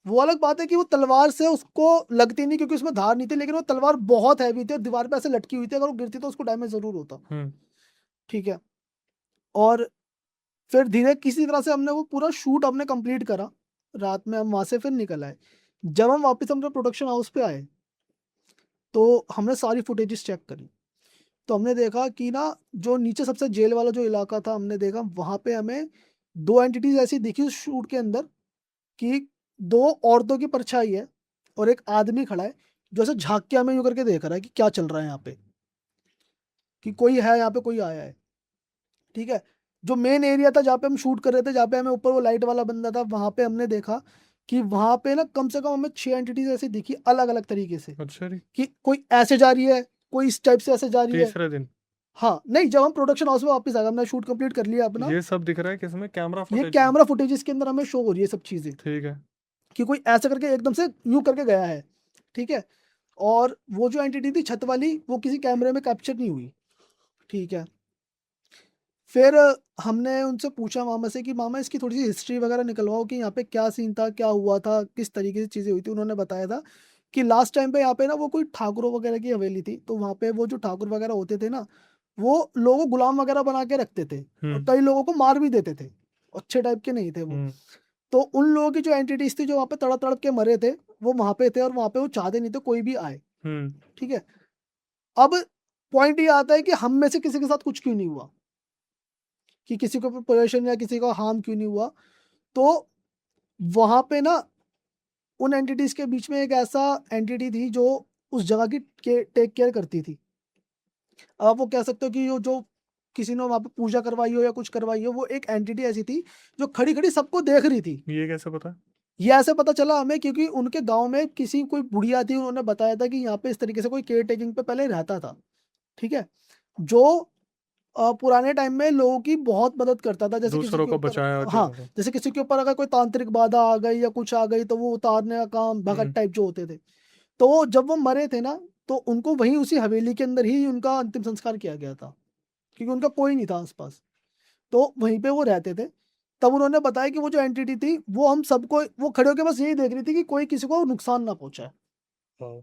वो अलग बात है कि वो तलवार से उसको लगती नहीं क्योंकि उसमें धार नहीं थी, लेकिन वो तलवार बहुत हैवी थी और दीवार पे ऐसे लटकी हुई थी, अगर वो गिरती तो उसको डैमेज ज़रूर होता। हुँ, ठीक है। और फिर धीरे किसी तरह से हमने वो पूरा शूट हमने कंप्लीट करा। रात में हम वहाँ से फिर निकल आए। जब हम वापस अपने प्रोडक्शन हाउस पे आए, तो हमने सारी फुटेजेस चेक करी। तो हमने देखा कि ना जो नीचे सबसे जेल वाला जो इलाका था, हमने देखा वहाँ पे हमें 2 एंटिटीज़ ऐसी दिखी उस शूट के अंदर कि 2 औरतों की परछाई है और एक आदमी खड़ा है, जो ऐसे झाँक के हमें यूँ करके देख रहा है कि क्या चल रहा है यहाँ पे, कि कोई है यहाँ पे, कोई आया है। ठीक है? जो मेन एरिया था जहाँ पे हम शूट कर रहे थे, जहाँ पे हमें ऊपर वो लाइट वाला बंदा था, वहाँ पे हमने देखा कि वहाँ पे ना कम से कम हमें 6 एंटिटीज़ ऐसी दिखी अलग-अलग तरीके से, अच्छा जी। कि कोई ऐसे जा रही है, कोई इस टाइप से ऐसे जा रही है। तीसरे दिन? हाँ, नहीं जब हम प्रोडक्शन हाउस में वापस आ गए, हमने शूट कंप्लीट कर लिया अपना, ये सब दिख रहा है किसमें? कैमरा ये फुटेज में? कैमरा फुटेजेस के अंदर हमें शो हो रही है सब चीज़ें, ठीक है। कि कोई ऐसे करके एकदम से यूँ करके गया है। ठीक है? और वो जो एंटिटी थी छत वाली, वो किसी कैमरे में कैप्चर नहीं हुई। ठीक है? फिर हमने उनसे पूछा मामा से कि मामा इसकी थोड़ी-सी हिस्ट्री वगैरह निकलवाओ कि यहाँ पे क्या सीन था, क्या हुआ था, किस तरीके से चीज़ें हुई थी। उन्होंने बताया था कि लास्ट टाइम पे यहाँ पे ना वो कोई ठाकुरों वगैरह की हवेली थी, तो वहाँ पे वो जो ठाकुर वगैरह होते थे ना, वो लोगों को गुलाम वगैरह बना के रखते थे हुँ, और कई लोगों को मार भी देते थे। अच्छे टाइप के नहीं थे वो। हुँ, तो उन लोगों की जो एंटिटीज़ थी जो वहाँ पे तड़प-तड़प के मरे थे, वो वहाँ पे थे और वहाँ पे वो चाहते नहीं थे कोई भी आए, हुँ, ठीक है? अब पॉइंट ये आता है कि हम में से किसी के साथ कुछ क्यों नहीं हुआ? कि किसी को परेशानी या किसी को हार्म क्यों नहीं हुआ? तो वहाँ पे ना उन एंटिटीज़ के बीच में एक ऐसा एंटिटी थी जो उस जगह की टेक केयर करती थी। आप वो कह सकते हो कि वो जो किसी ने वहाँ पे पूजा करवाई हो या कुछ करवाई हो, वो एक एंटिटी ऐसी थी जो खड़ी-खड़ी सबको देख रही थी। ये कैसे पता? ये ऐसे पता चला हमें क्योंकि उनके गाँव में किसी कोई बुढ़िया थी, उन्होंने बताया था कि यहाँ पे इस तरीके से कोई केयर टेकिंग पे पहले रहता था, ठीक है? जो पुराने टाइम में लोगों की बहुत मदद करता था, जैसे किसी दूसरों के को ऊपर बचाया हाँ, जाता था। जैसे किसी के ऊपर अगर कोई तांत्रिक बाधा आ गई या कुछ आ गई तो वो उतारने का काम, भगत हुँ, टाइप जो होते थे। तो जब वो मरे थे ना, तो उनको वहीं उसी हवेली के अंदर ही उनका अंतिम संस्कार किया गया था, क्योंकि उनका कोई नहीं था आस-पास। तो वहीं पे वो रहते थे। तब उन्होंने बताया कि वो जो एंटिटी थी, वो हम सबको वो खड़े होके बस यही देख रही थी कि कोई किसी को नुकसान ना पहुँचाए। वाओ!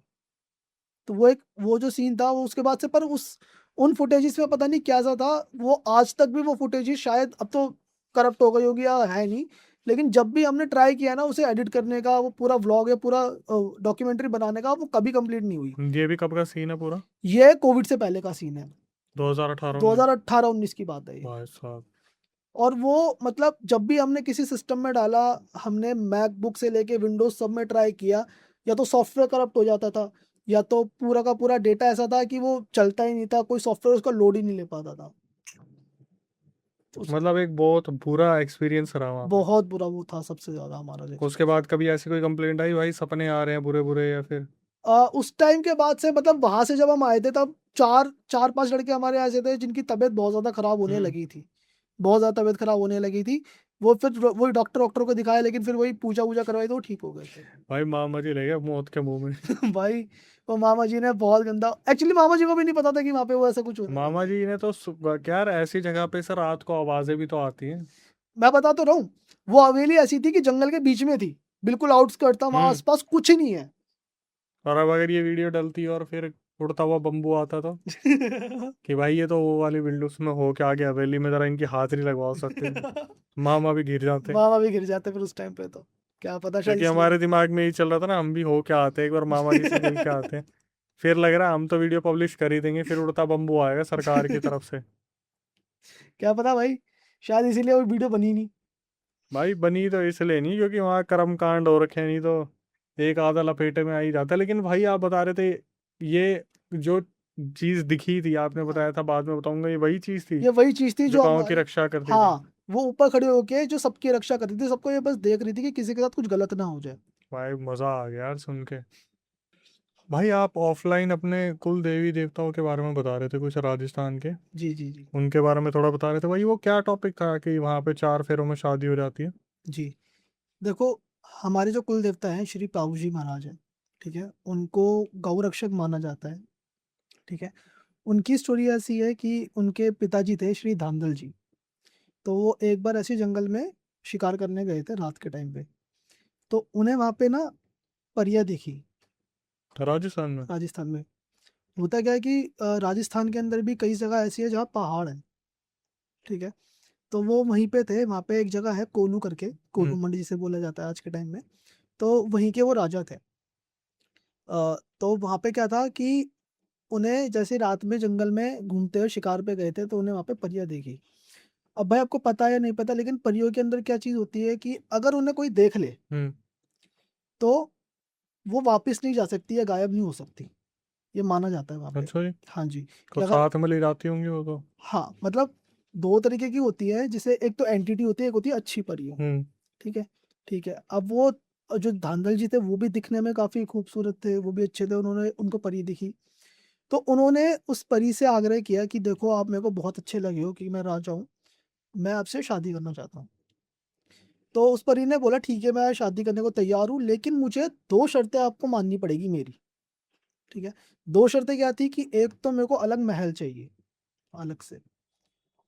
तो वो जो सीन था वो उसके बाद से पर उस उन फुटेजेस में पता नहीं क्या-सा था, वो आज तक भी वो फुटेजेस शायद अब तो करप्ट हो गई होगी या है नहीं। लेकिन जब भी हमने ट्राई किया ना उसे एडिट करने का, वो पूरा व्लॉग या पूरा डॉक्यूमेंट्री बनाने का, वो कभी कंप्लीट नहीं हुई। ये भी कब का सीन है पूरा? ये कोविड से पहले का सीन है। 2018-19? 2018-19 की बात है ये। भाई साहब! और वो मतलब जब भी हमने किसी सिस्टम में डाला, हमने मैकबुक से लेके विंडोज़ सब में ट्राई किया, या तो सॉफ्टवेयर करप्ट हो जाता था, या तो पूरा का पूरा डेटा ऐसा था कि वो चलता ही नहीं था, कोई सॉफ्टवेयर उसका लोड ही नहीं ले पाता था। उस मतलब एक बहुत बुरा एक्सपीरियंस रहा वहाँ पे। बहुत बुरा वो था सबसे ज़्यादा हमारा उसके एक्सपीरियंस। बाद कभी ऐसी कोई कंप्लेंट आई भाई सपने आ रहे हैं बुरे-बुरे या फिर उस टाइम के बाद से मतलब वहाँ से जब हम आए थे तब 4-5 लड़के हमारे ऐसे थे जिनकी तबीयत बहुत ज़्यादा खराब होने हुँ, लगी थी। बहुत ज़्यादा तबीयत खराब होने लगी थी। वो फिर वही डॉक्टर-वॉक्टर को दिखाया, लेकिन फिर वही पूजा-वूजा करवाई तो वो ठीक हो गए थे। भाई मामा जी रह गए मौत के मुँह में। भाई वो मामा जी ने बहुत गंदा, एक्चुअली मामा जी को भी नहीं पता था कि वहाँ पे वो ऐसा कुछ होने वाला मामा है। जी ने तो यार ऐसी जगह पे सर रात को आवाज़ें भी तो आती हैं। मैं बता तो रहा हूँ, वो हवेली ऐसी थी कि जंगल के बीच में थी, बिल्कुल आउटस्कर्ट था, वहाँ हुँ, आस-पास कुछ नहीं है। और अब अगर ये वीडियो डलती और फिर उड़ता हुआ बम्बू आता तो? कि भाई ये तो वो वाली बिल्ड उसमें हो के आ गया हवेली में ज़रा इनकी हाज़िरी लगवाओ सकते थे। मामा भी गिर जाते। मामा भी गिर जाते फिर उस टाइम पे तो, क्या पता शायद क्योंकि इसलिए। हमारे दिमाग में यही चल रहा था ना हम भी हो के आते हैं, एक बार मामा जी से मिल के आते हैं। फिर लग रहा है हम तो वीडियो पब्लिश कर ही देंगे, फिर उड़ता बम्बू आएगा सरकार की तरफ से। क्या पता भाई, शायद इसीलिए वो वीडियो बनी नहीं। भाई बनी तो इसलिए नहीं क्योंकि वहाँ कर्म कांड हो रखे हैं, नहीं तो एक आधा लपेटे में आ ही जाता। लेकिन भाई आप बता रहे थे ये जो चीज़ दिखी थी आपने हाँ, बताया था, बाद में बताऊंगा, ये वही चीज़ थी ये वही चीज़ थी जो जो गाँव की हमारे, रक्षा करती थी। हाँ, वो ऊपर खड़े होके जो सबकी रक्षा करती थी, सबको ये बस देख रही थी कि किसी के साथ कुछ गलत ना हो जाए। भाई मज़ा आ गया यार सुन के। भाई आप ऑफलाइन अपने कुल देवी देवताओं के बारे में बता रहे थे कुछ राजस्थान के, जी, जी, जी। उनके बारे में थोड़ा बता रहे थे भाई। वो क्या टॉपिक था कि वहाँ पे 4 फेरों में शादी हो जाती है? जी। देखो, हमारे जो कुल देवता हैं श्री पाऊ जी महाराज हैं, ठीक है? उनको गौ रक्षक माना जाता है, ठीक है? उनकी स्टोरी ऐसी है कि उनके पिताजी थे श्री धांधल जी, तो वो एक बार ऐसे जंगल में शिकार करने गए थे रात के टाइम पे, तो उन्हें वहाँ पे ना परियाँ दिखी, राजस्थान में? राजस्थान में। होता क्या है कि राजस्थान के अंदर भी कई जगह ऐसी है जहाँ पहाड़ हैं, ठीक है? तो वो वहीं पे थे, वहाँ पे एक जगह है कोनू करके, कोनू हम्म, मंडी जिसे बोला जाता है आज के टाइम में, तो वहीं के वो राजा थे। तो वहाँ पे क्या था कि उन्हें जैसे रात में जंगल में घूमते हुए शिकार पे गए थे, तो उन्हें वहाँ पे परियाँ दिखी। अब भाई आपको पता है या नहीं पता, लेकिन परियों के अंदर क्या चीज़ होती है कि अगर उन्हें कोई देख ले, हम्म। तो वो वापस नहीं जा सकती या गायब नहीं हो सकती। ये माना जाता है वहाँ पे। अच्छा जी। हाँ जी, तो कि अगर, साथ में ले जाती होंगी वो तो। हाँ, मतलब 2 तरीके की होती है, जिसे एक तो एंटिटी होती है, एक होती है अच्छी परियों, हम्म। ठीक है? ठीक है। अब वो जो धांधल जी थे, वो भी दिखने में काफ़ी खूबसूरत थे, वो भी अच्छे थे, उन्होंने उनको परी दिखी। तो उन्होंने उस परी से आग्रह किया कि देखो आप मेरे को बहुत अच्छे लगे हो, कि मैं राजा हूँ, मैं आपसे शादी करना चाहता हूँ। तो उस परी ने बोला ठीक है, मैं शादी करने को तैयार हूँ, लेकिन मुझे 2 शर्तें आपको माननी पड़ेगी मेरी, ठीक है? 2 शर्तें क्या थी कि एक तो मेरे को अलग महल चाहिए, अलग से,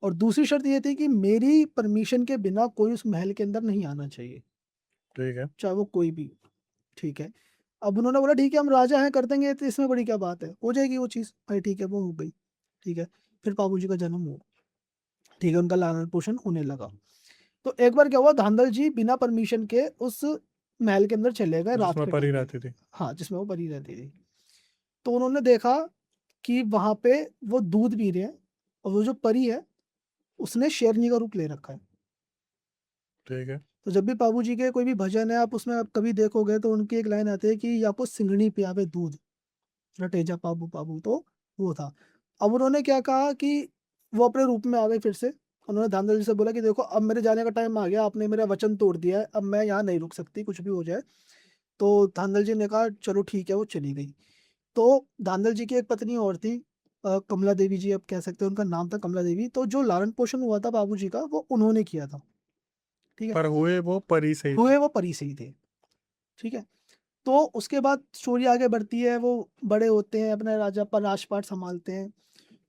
और दूसरी शर्त ये थी कि मेरी परमिशन के बिना कोई उस महल के अंदर नहीं आना चाहिए, ठीक है। चाहे वो कोई भी, ठीक है? अब उन्होंने बोला ठीक है, हम राजा हैं, कर देंगे, तो इसमें बड़ी क्या बात है, हो जाएगी वो चीज़। भाई ठीक है, वो हो गई, ठीक है? फिर बाबूजी का जन्म हुआ, ठीक है? उनका लालन-पोषण होने लगा। तो एक बार क्या हुआ, धांधल जी बिना परमिशन के उस महल के अंदर चले गए रात जिसमें के परी टाइम पे। रहती थी। हाँ, जिसमें वो परी रहती थी। तो उन्होंने देखा कि वहां पे वो दूध पी रहे हैं, और वो जो परी है उसने शेरनी का रूप ले रखा है। ठीक है। तो जब भी बाबू जी के कोई भी भजन है, आप उसमें आप कभी देखोगे तो उनकी एक लाइन आती है कि आपको सिंगनी पियावे दूध, रटेजा पाबू पाबू। तो वो था। अब उन्होंने क्या कहा कि वो अपने रूप में आ गए फिर से। उन्होंने धांधल जी से बोला कि देखो अब मेरे जाने का टाइम आ गया, आपने मेरा वचन तोड़ दिया है, अब मैं यहाँ नहीं रुक सकती, कुछ भी हो जाए। तो धांधल जी ने कहा चलो ठीक है, वो चली गई। तो धांधल जी की एक पत्नी और थी, कमला देवी जी, अब कह सकते हैं उनका नाम था कमला देवी। तो जो लालन पोषण हुआ था बाबू जी का, वो उन्होंने किया था। ठीक है। पर हुए वो परी से ही थे। हुए वो परी से ही थे। ठीक है। तो उसके बाद स्टोरी आगे बढ़ती है, वो बड़े होते हैं, अपना राजा पर राजपाट संभालते हैं।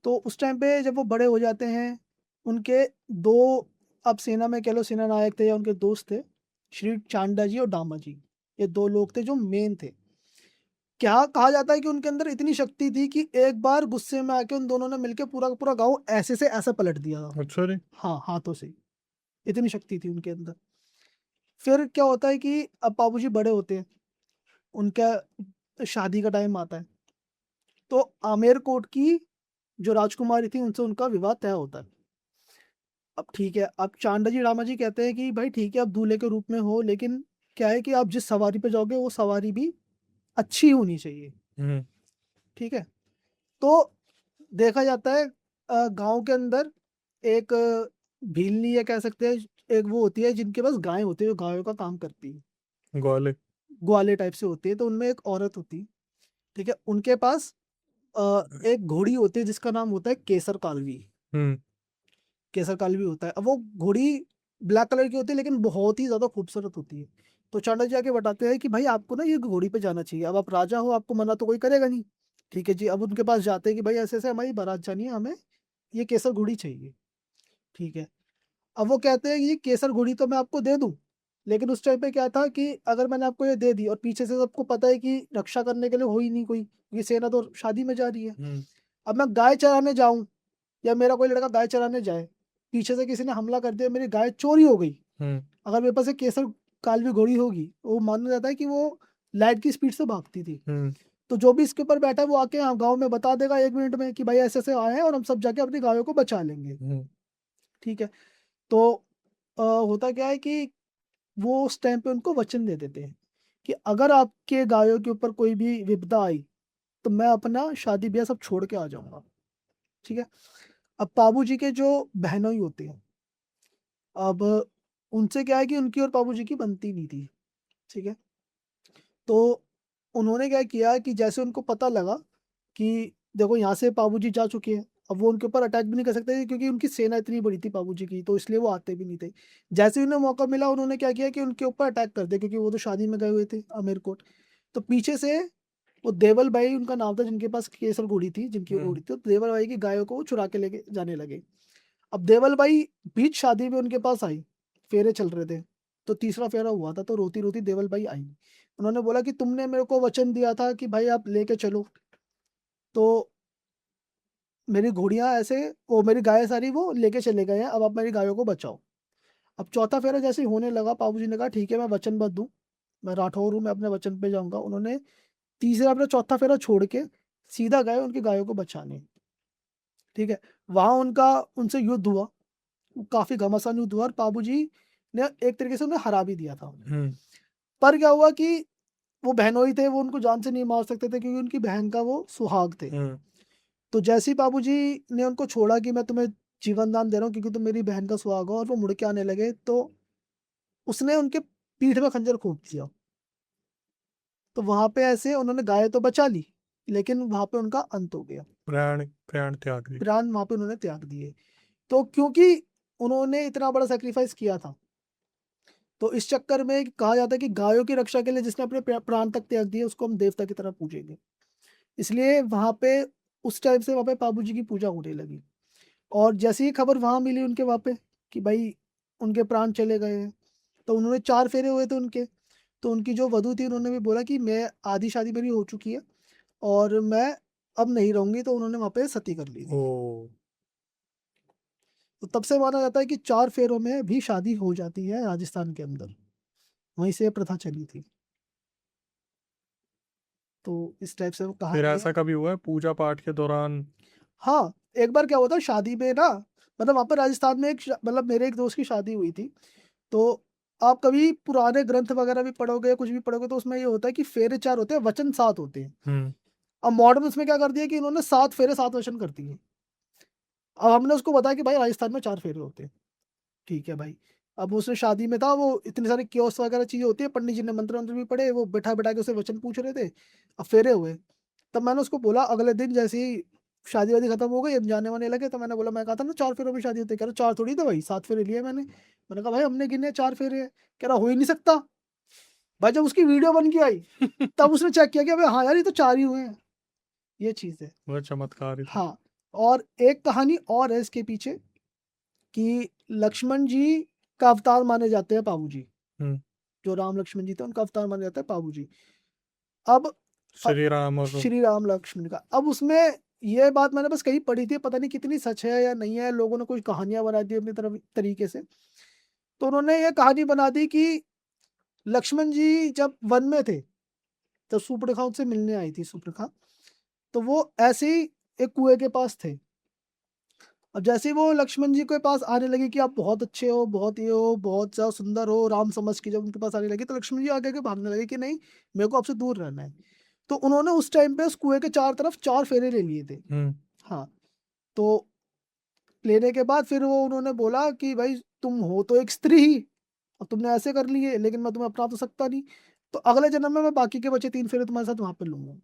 तो उस टाइम पे जब वो बड़े हो जाते हैं, उनके दो, अब सेना में कह लो सेना नायक थे या उनके दोस्त थे, श्री चांडा जी और दामा जी। ये दो लोग थे जो मेन थे। क्या कहा जाता है कि उनके अंदर इतनी शक्ति थी कि एक बार गुस्से में आके उन दोनों ने मिलकर पूरा का पूरा गांव ऐसे से ऐसा पलट दिया था। अच्छा जी। हाँ, हाथों से। इतनी शक्ति थी उनके अंदर। फिर क्या होता है कि अब बाबूजी बड़े होते हैं, उनका शादी का टाइम आता है। तो आमेर कोट की जो राजकुमारी थी उनसे उनका विवाह तय होता है। अब ठीक है, अब चांडा जी रामा जी कहते हैं कि भाई ठीक है, अब दूल्हे के रूप में हो, लेकिन क्या है कि आप जिस सवारी पे जाओगे वो सवारी भी अच्छी होनी चाहिए। हम्म। ठीक है। तो देखा जाता है गांव के अंदर एक भीलनी या कह सकते हैं, एक वो होती है जिनके पास गाय होती है, जो गायों का काम करती है, ग्वाले। ग्वाले टाइप से होती है। तो उनमें एक औरत होती है। ठीक है। उनके पास एक घोड़ी होती है जिसका नाम होता है केसर कालवी। हम्म। केसर कालवी होता है। अब वो घोड़ी ब्लैक कलर की होती है, लेकिन बहुत ही ज्यादा खूबसूरत होती है। तो चांडा जी आके बताते हैं कि भाई आपको ना ये घोड़ी पे जाना चाहिए, अब आप राजा हो, आपको मना तो कोई करेगा नहीं। ठीक है जी। अब उनके पास जाते हैं कि भाई ऐसे ऐसे हमारी बारात जानी है, हमें ये केसर घोड़ी चाहिए। ठीक है। अब वो कहते हैं कि ये केसर घोड़ी तो मैं आपको दे दूं, लेकिन उस टाइम पे क्या था कि अगर मैंने आपको ये दे दी और पीछे से सबको पता है कि रक्षा करने के लिए हो ही नहीं कोई, ये सेना तो शादी में जा रही है। हम्म। अब मैं गाय चराने जाऊं, या मेरा कोई लड़का गाय चराने जाए, पीछे से किसी ने हमला कर दिया, मेरी गाय चोरी हो गई, हम्म। अगर मेरे पास एक केसर कालवी घोड़ी होगी, वो माना जाता है कि वो लाइट की स्पीड से भागती थी। हम्म। तो जो भी इसके ऊपर बैठा है वो आके गाँव में बता देगा 1 मिनट में कि भाई ऐसे ऐसे आए हैं, और हम सब जाके अपनी गायों को बचा लेंगे। हम्म। ठीक है। तो होता क्या है कि वो उस टाइम पे उनको वचन दे देते हैं कि अगर आपके गायों के ऊपर कोई भी विपदा आई, तो मैं अपना शादी ब्याह सब छोड़ के आ जाऊंगा। ठीक है। अब बाबू जी के जो बहनोई होते हैं, अब उनसे क्या है कि उनकी और बाबू जी की बनती नहीं थी। ठीक है। तो उन्होंने क्या किया कि जैसे उनको पता लगा कि देखो यहाँ से बाबू जी जा चुके हैं, अब वो उनके ऊपर अटैक भी नहीं कर सकते थे, क्योंकि उनकी सेना इतनी बड़ी थी बाबू जी की, तो इसलिए वो आते भी नहीं थे। जैसे ही उन्हें मौका मिला, उन्होंने क्या किया कि उनके ऊपर अटैक कर दिया, क्योंकि वो तो शादी में गए हुए थे अमेरकोट। तो पीछे से वो देवल भाई उनका नाम था, जिनके पास केसर घोड़ी थी, जिनकी घोड़ी थी, तो देवल भाई की गायों को वो चुरा के लेके जाने लगे। अब देवल भाई बीच शादी में उनके पास आई, फेरे चल रहे थे, तो तीसरा फेरा हुआ था, तो रोती रोती देवल भाई आई। उन्होंने बोला कि तुमने मेरे को वचन दिया था कि भाई आप लेके चलो, तो मेरी घोड़ियां ऐसे, वो मेरी गाय सारी वो लेके चले गए हैं, अब आप मेरी गायों को बचाओ। अब चौथा फेरा जैसे ही होने लगा, बाबू जी ने कहा ठीक है, मैं वचनबद्ध हूँ, मैं राठौर हूँ, मैं अपने वचन पे जाऊंगा। उन्होंने तीसरा अपना चौथा फेरा छोड़ के सीधा गए उनकी गायों को बचाने। ठीक है। वहां उनका उनसे युद्ध हुआ, काफी घमासान युद्ध हुआ, और बाबू जी ने एक तरीके से उन्हें हरा भी दिया था। हम्म। पर क्या हुआ कि वो बहनोई थे, वो उनको जान से नहीं मार सकते थे, क्योंकि उनकी बहन का वो सुहाग थे। हम्म। तो जैसे ही बाबूजी ने उनको छोड़ा कि मैं तुम्हें जीवन दान दे रहा हूँ क्योंकि तुम मेरी बहन का सुहाग हो, और वो मुड़ के आने लगे, तो उसने उनके पीठ में खंजर खूब दिया। तो वहां पे ऐसे उन्होंने गाय तो बचा ली, लेकिन वहां पे उनका अंत हो गया। प्राण प्राण त्याग दी। प्राण वहां पे उन्होंने त्याग दिए। तो क्योंकि उन्होंने इतना बड़ा सेक्रीफाइस किया था, तो इस चक्कर में कहा जाता है कि गायों की रक्षा के लिए जिसने अपने प्राण तक त्याग दिए, उसको हम देवता की तरह पूजेंगे। इसलिए वहां पे उस टाइम से वहां पे बाबू जी की पूजा होने लगी। और जैसे ही खबर वहां मिली उनके वहां पे कि भाई उनके प्राण चले गए हैं, तो उन्होंने 4 फेरे हुए थे उनके। तो उनकी जो वधू थी, उन्होंने भी बोला कि मैं आधी शादी मेरी हो चुकी है और मैं अब नहीं रहूंगी, तो उन्होंने वहां पे सती कर ली ओ। थी। तो तब से माना जाता है कि 4 फेरों में भी शादी हो जाती है राजस्थान के अंदर, वहीं से ये प्रथा चली थी। तो इस टाइप से वो फिर कहानी है। ऐसा कभी हुआ है पूजा पाठ के दौरान? हाँ, एक बार क्या हुआ था शादी में ना, मतलब वहाँ पे राजस्थान में मतलब मेरे एक दोस्त की शादी हुई थी, तो आप कभी पुराने ग्रंथ वगैरह भी पढ़ोगे, कुछ भी पढ़ोगे, तो उसमें ये होता है कि फेरे 4 होते हैं, वचन 7 होते हैं। हम्म। अब मॉडर्न उसमें क्या कर दिया कि इन्होंने 7 फेरे 7 वचन कर दिए। अब हमने उसको बताया कि भाई राजस्थान में 4 फेरे होते हैं। ठीक है भाई। अब उसने शादी में था, वो इतनी सारी कियोस्क वगैरह चीज़ें होती है, पंडित जी ने मंत्र-वंत्र भी पढ़े, वो बैठा-बैठा के उससे वचन पूछ रहे थे। अब फेरे हुए। तब मैंने उसको बोला अगले दिन जैसे ही शादी-वादी खत्म हो गई, हम जाने-वाने लगे, तो मैंने बोला, मैं कहा था ना 4 फेरों में शादी होती है। कह रहा 4 थोड़ी थे भाई, 7 फेरे लिए मैंने। मैंने कहा भाई हमने गिने 4 फेरे हैं। कह रहा हो ही नहीं सकता। भाई जब उसकी वीडियो बन के आई, तब उसने चेक किया कि अबे हाँ यार, ये तो 4 ही हुए हैं। ये चीज़ है। वह चमत्कार ही था। हाँ, और एक कहानी और है इसके पीछे कि लक्ष्मण जी का अवतार माने जाते हैं पाबू जी। हम्म। जो राम लक्ष्मण जी थे उनका अवतार माना जाता है पाबू जी। अब श्री राम और श्री राम लक्ष्मण का, अब उसमें ये बात मैंने बस कहीं पढ़ी थी, पता नहीं कितनी सच है या नहीं है, लोगों ने कुछ कहानियां बना दी अपनी तरफ तरीके से। तो उन्होंने ये कहानी बना दी कि लक्ष्मण जी जब वन में थे, जब सुपर्णखा उनसे मिलने आई थी सुपर्णखा, तो वो ऐसे ही एक कुएं के पास थे। अब जैसे ही वो लक्ष्मण जी के पास आने लगे कि आप बहुत अच्छे हो, बहुत ये हो, बहुत ज़्यादा सुंदर हो, राम समझ के जब उनके पास आने लगे, तो लक्ष्मण जी आगे आगे भागने लगे कि नहीं, मेरे को आपसे दूर रहना है। तो उन्होंने उस टाइम पे उस कुएं के चार तरफ 4 फेरे ले लिए थे। हम्म। हाँ, तो लेने के बाद फिर वो उन्होंने बोला कि भाई तुम हो तो एक स्त्री ही, और तुमने ऐसे कर लिए, लेकिन मैं तुम्हें अपना तो सकता नहीं। तो अगले जन्म में मैं बाकी के बचे 3 फेरे तुम्हारे साथ वहां पे लूंगा।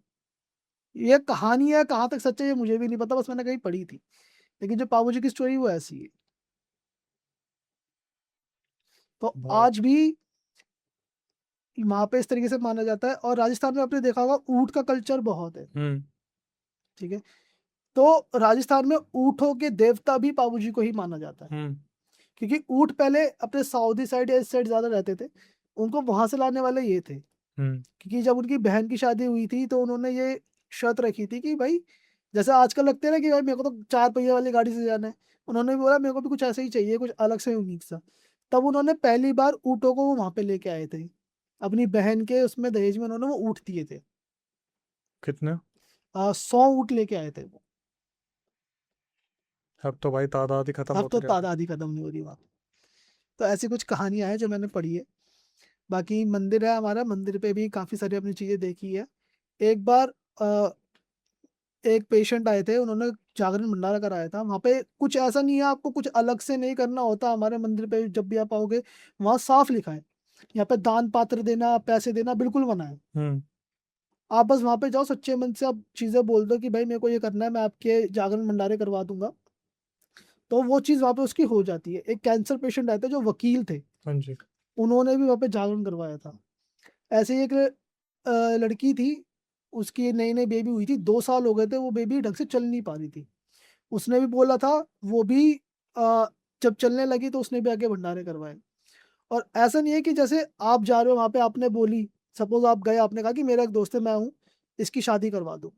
ये कहानी है, कहाँ तक सच है ये मुझे भी नहीं पता, बस मैंने कहीं पढ़ी थी। लेकिन जो पापू जी की स्टोरी वो ऐसी है। तो बहुत। आज भी वहाँ पे इस तरीके से माना जाता है, और राजस्थान में आपने देखा होगा ऊँट का कल्चर बहुत है। हम्म। ठीक है। तो राजस्थान में ऊँटों के देवता भी पाबू जी को ही माना जाता है, हम्म। क्योंकि ऊँट पहले अपने सऊदी साइड या इस साइड ज़्यादा रहते थे, उनको वहाँ से लाने वाले ये थे। हम्म। क्योंकि जब उनकी बहन की शादी हुई थी तो उन्होंने ये शर्त रखी थी कि भाई, जैसे आजकल लगते हैं ना कि भाई मेरे को तो 4 पहिए वाली गाड़ी से जाना है, उन्होंने भी बोला मेरे को भी कुछ ऐसा ही चाहिए, कुछ अलग से यूनिक सा। तब उन्होंने पहली बार ऊँटों को वो वहाँ पे लेके आए थे। अपनी बहन के उसमें दहेज में उन्होंने वो ऊँट दिए थे। कितने? 100 ऊँट लेके आए थे वो। अब तो भाई तादाद ही खत्म अब तो होती जा रही। तादाद ही खत्म नहीं हो रही वहाँ। तो ऐसी कुछ कहानियाँ हैं जो मैंने पढ़ी है। बाकी मंदिर है हमारा, मंदिर पे भी काफ़ी सारी अपनी चीज़ें देखी है। एक बार अ, एक पेशेंट आए थे, उन्होंने जागरण भंडारा कराया था। वहाँ पे कुछ ऐसा नहीं है, आपको कुछ अलग से नहीं करना होता। हमारे मंदिर पे जब भी आप आओगे, वहाँ साफ लिखा है, यहाँ पे दान पात्र देना, पैसे देना बिल्कुल मना है। हम्म। आप बस वहाँ पे जाओ, सच्चे मन से आप चीज़ें बोल दो कि भाई मेरे को ये करना है, मैं आपके जागरण भंडारे करवा दूंगा, तो वो चीज़ वहाँ पे उसकी हो जाती है। एक कैंसर पेशेंट आए थे जो वकील थे, हाँ जी। उन्होंने भी वहाँ पे जागरण करवाया था। ऐसे ही एक लड़की थी, उसकी नई-नई बेबी हुई थी, 2 साल हो गए थे, वो बेबी ढंग से चल नहीं पा रही थी। उसने भी बोला था, वो भी अ, जब चलने लगी तो उसने भी आके भंडारे करवाए। और ऐसा नहीं है कि जैसे आप जा रहे हो वहाँ पे, आपने बोली, सपोज़ आप गए, आपने कहा कि मेरा एक दोस्त है, मैं हूँ, इसकी शादी करवा दो।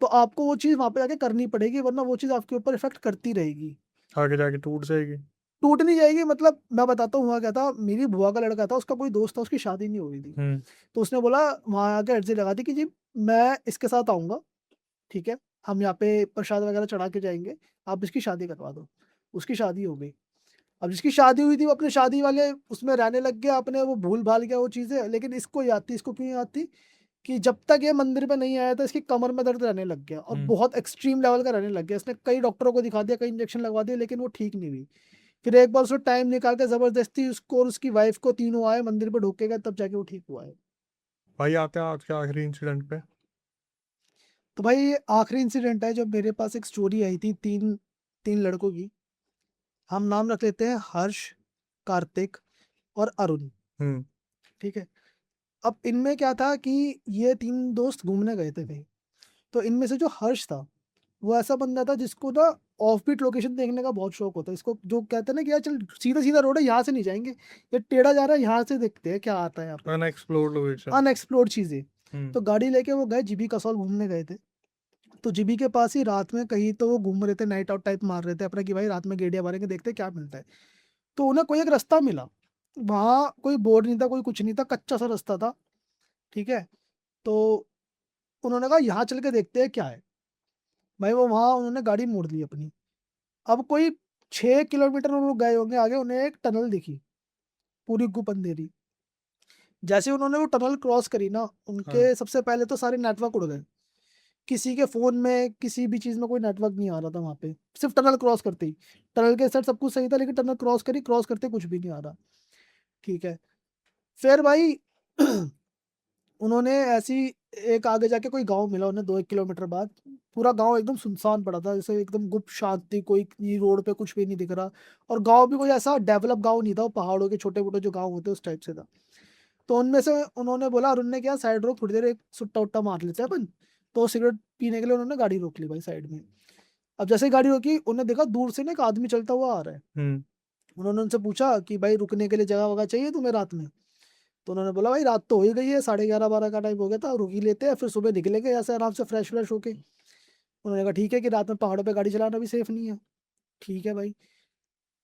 तो आपको वो चीज़ वहाँ पे जाके करनी पड़ेगी, वरना वो चीज़ आपके ऊपर इफ़ेक्ट करती रहेगी। आगे जाके टूट जाएगी। टूट नहीं जाएगी, मतलब मैं बताता हूँ हुआ क्या था, मेरी बुआ का लड़का था, उसका कोई दोस्त था, उसकी शादी नहीं हो रही थी। हम्म। तो उसने बोला, वहाँ आके अर्ज़ी लगा दी कि जी मैं इसके साथ आऊँगा, ठीक है? हम यहाँ पे प्रसाद वगैरह चढ़ा के जाएँगे, आप इसकी शादी करवा दो। उसकी शादी हो गई। अब जिसकी शादी हुई थी वो अपने शादी वाले उसमें रहने लग गया अपने, वो भूल-भाल गया वो चीज़ें, लेकिन इसको याद थी। इसको क्यों याद थी? कि जब तक ये मंदिर पे नहीं आया था, इसकी कमर में दर्द रहने लग गया, और हम्म। बहुत एक्सट्रीम लेवल का रहने लग गया। इसने कई डॉक्टरों को दिखा दिया, कई इंजेक्शन लगवा दिए, लेकिन वो ठीक नहीं हुई। फिर एक बार उसने टाइम निकाल के ज़बरदस्ती उसको और उसकी वाइफ़ को, तीनों आए मंदिर पे ढूँढ के गए, तब जाके वो ठीक हुआ है। भाई आते हैं आज के आखिरी इंसिडेंट पे। तो भाई ये आखिरी इंसिडेंट है, जब मेरे पास एक स्टोरी आई थी 3 लड़कों की। हम नाम रख लेते हैं हर्ष, कार्तिक और अरुण, हम्म। ठीक है? अब इनमें क्या था कि ये 3 दोस्त घूमने गए थे कहीं। तो इनमें से जो हर्ष था, वो ऐसा बंदा था जिसको ना ऑफबीट लोकेशन देखने का बहुत शौक होता है। इसको जो कहते हैं ना कि यार चल सीधा-सीधा रोड है, यहाँ से नहीं जाएँगे, ये टेढ़ा जा रहा है, यहाँ से देखते हैं क्या आता है यहाँ पे। Unexplored location. अनएक्सप्लोर्ड चीज़ें। हम्म। तो गाड़ी लेके वो गए, जीबी कसौल घूमने गए थे। तो जीबी के पास ही रात में कहीं तो वो घूम रहे थे, नाइट आउट टाइप मार रहे थे अपना कि भाई रात में गेड़िया मारेंगे, देखते हैं क्या मिलता है। तो उन्हें कोई एक रास्ता मिला, वहाँ कोई बोर्ड नहीं था, कोई कुछ नहीं था, कच्चा सा रास्ता था, ठीक है। तो उन्होंने कहा यहाँ चल के देखते हैं क्या है। भाई वो वहाँ उन्होंने गाड़ी मोड़ ली अपनी। अब कोई 6 किलोमीटर वो लोग गए होंगे आगे, उन्हें एक टनल दिखी, पूरी गुप अंधेरी। जैसे उन्होंने वो टनल क्रॉस करी ना, हाँ। उनके सबसे पहले तो सारे नेटवर्क उड़ गए। किसी के फोन में किसी भी चीज में कोई नेटवर्क नहीं आ रहा था वहां पे, सिर्फ टनल क्रॉस करते ही। टनल के साथ सब कुछ सही था, लेकिन टनल क्रॉस करी, क्रॉस करते कुछ भी नहीं आ रहा, ठीक है। फिर भाई उन्होंने ऐसी एक आगे जाके कोई गांव मिला उन्हें 2-1 किलोमीटर बाद। पूरा गांव एकदम सुनसान पड़ा था, जैसे एकदम गुप्त शांति, कोई रोड पे कुछ भी नहीं दिख रहा। और गांव भी कोई ऐसा डेवलप गांव नहीं था, वो पहाड़ों के छोटे मोटे जो गांव होते हैं उस टाइप से था। तो उनमें से उन्होंने बोला, अरुण ने क्या, साइड रोक, थोड़ी देर एक सुट्टा उट्टा मार लेते हैं अपन। तो सिगरेट पीने के लिए उन्होंने गाड़ी रोक ली भाई साइड में। अब जैसे ही गाड़ी रोकी, उन्हें देखा दूर से ना एक आदमी चलता हुआ आ रहा है। हम्म। उन्होंने उनसे पूछा कि भाई रुकने के लिए जगह वगह चाहिए तुम्हें रात में। तो उन्होंने बोला भाई रात तो हो ही गई है, 11:30-12 का टाइम हो गया था, रुक ही लेते हैं, फिर सुबह निकलेंगे ऐसे आराम से फ्रेश फ्रेश होके। उन्होंने कहा ठीक है, कि रात में पहाड़ों पे गाड़ी चलाना भी सेफ नहीं है। ठीक है भाई।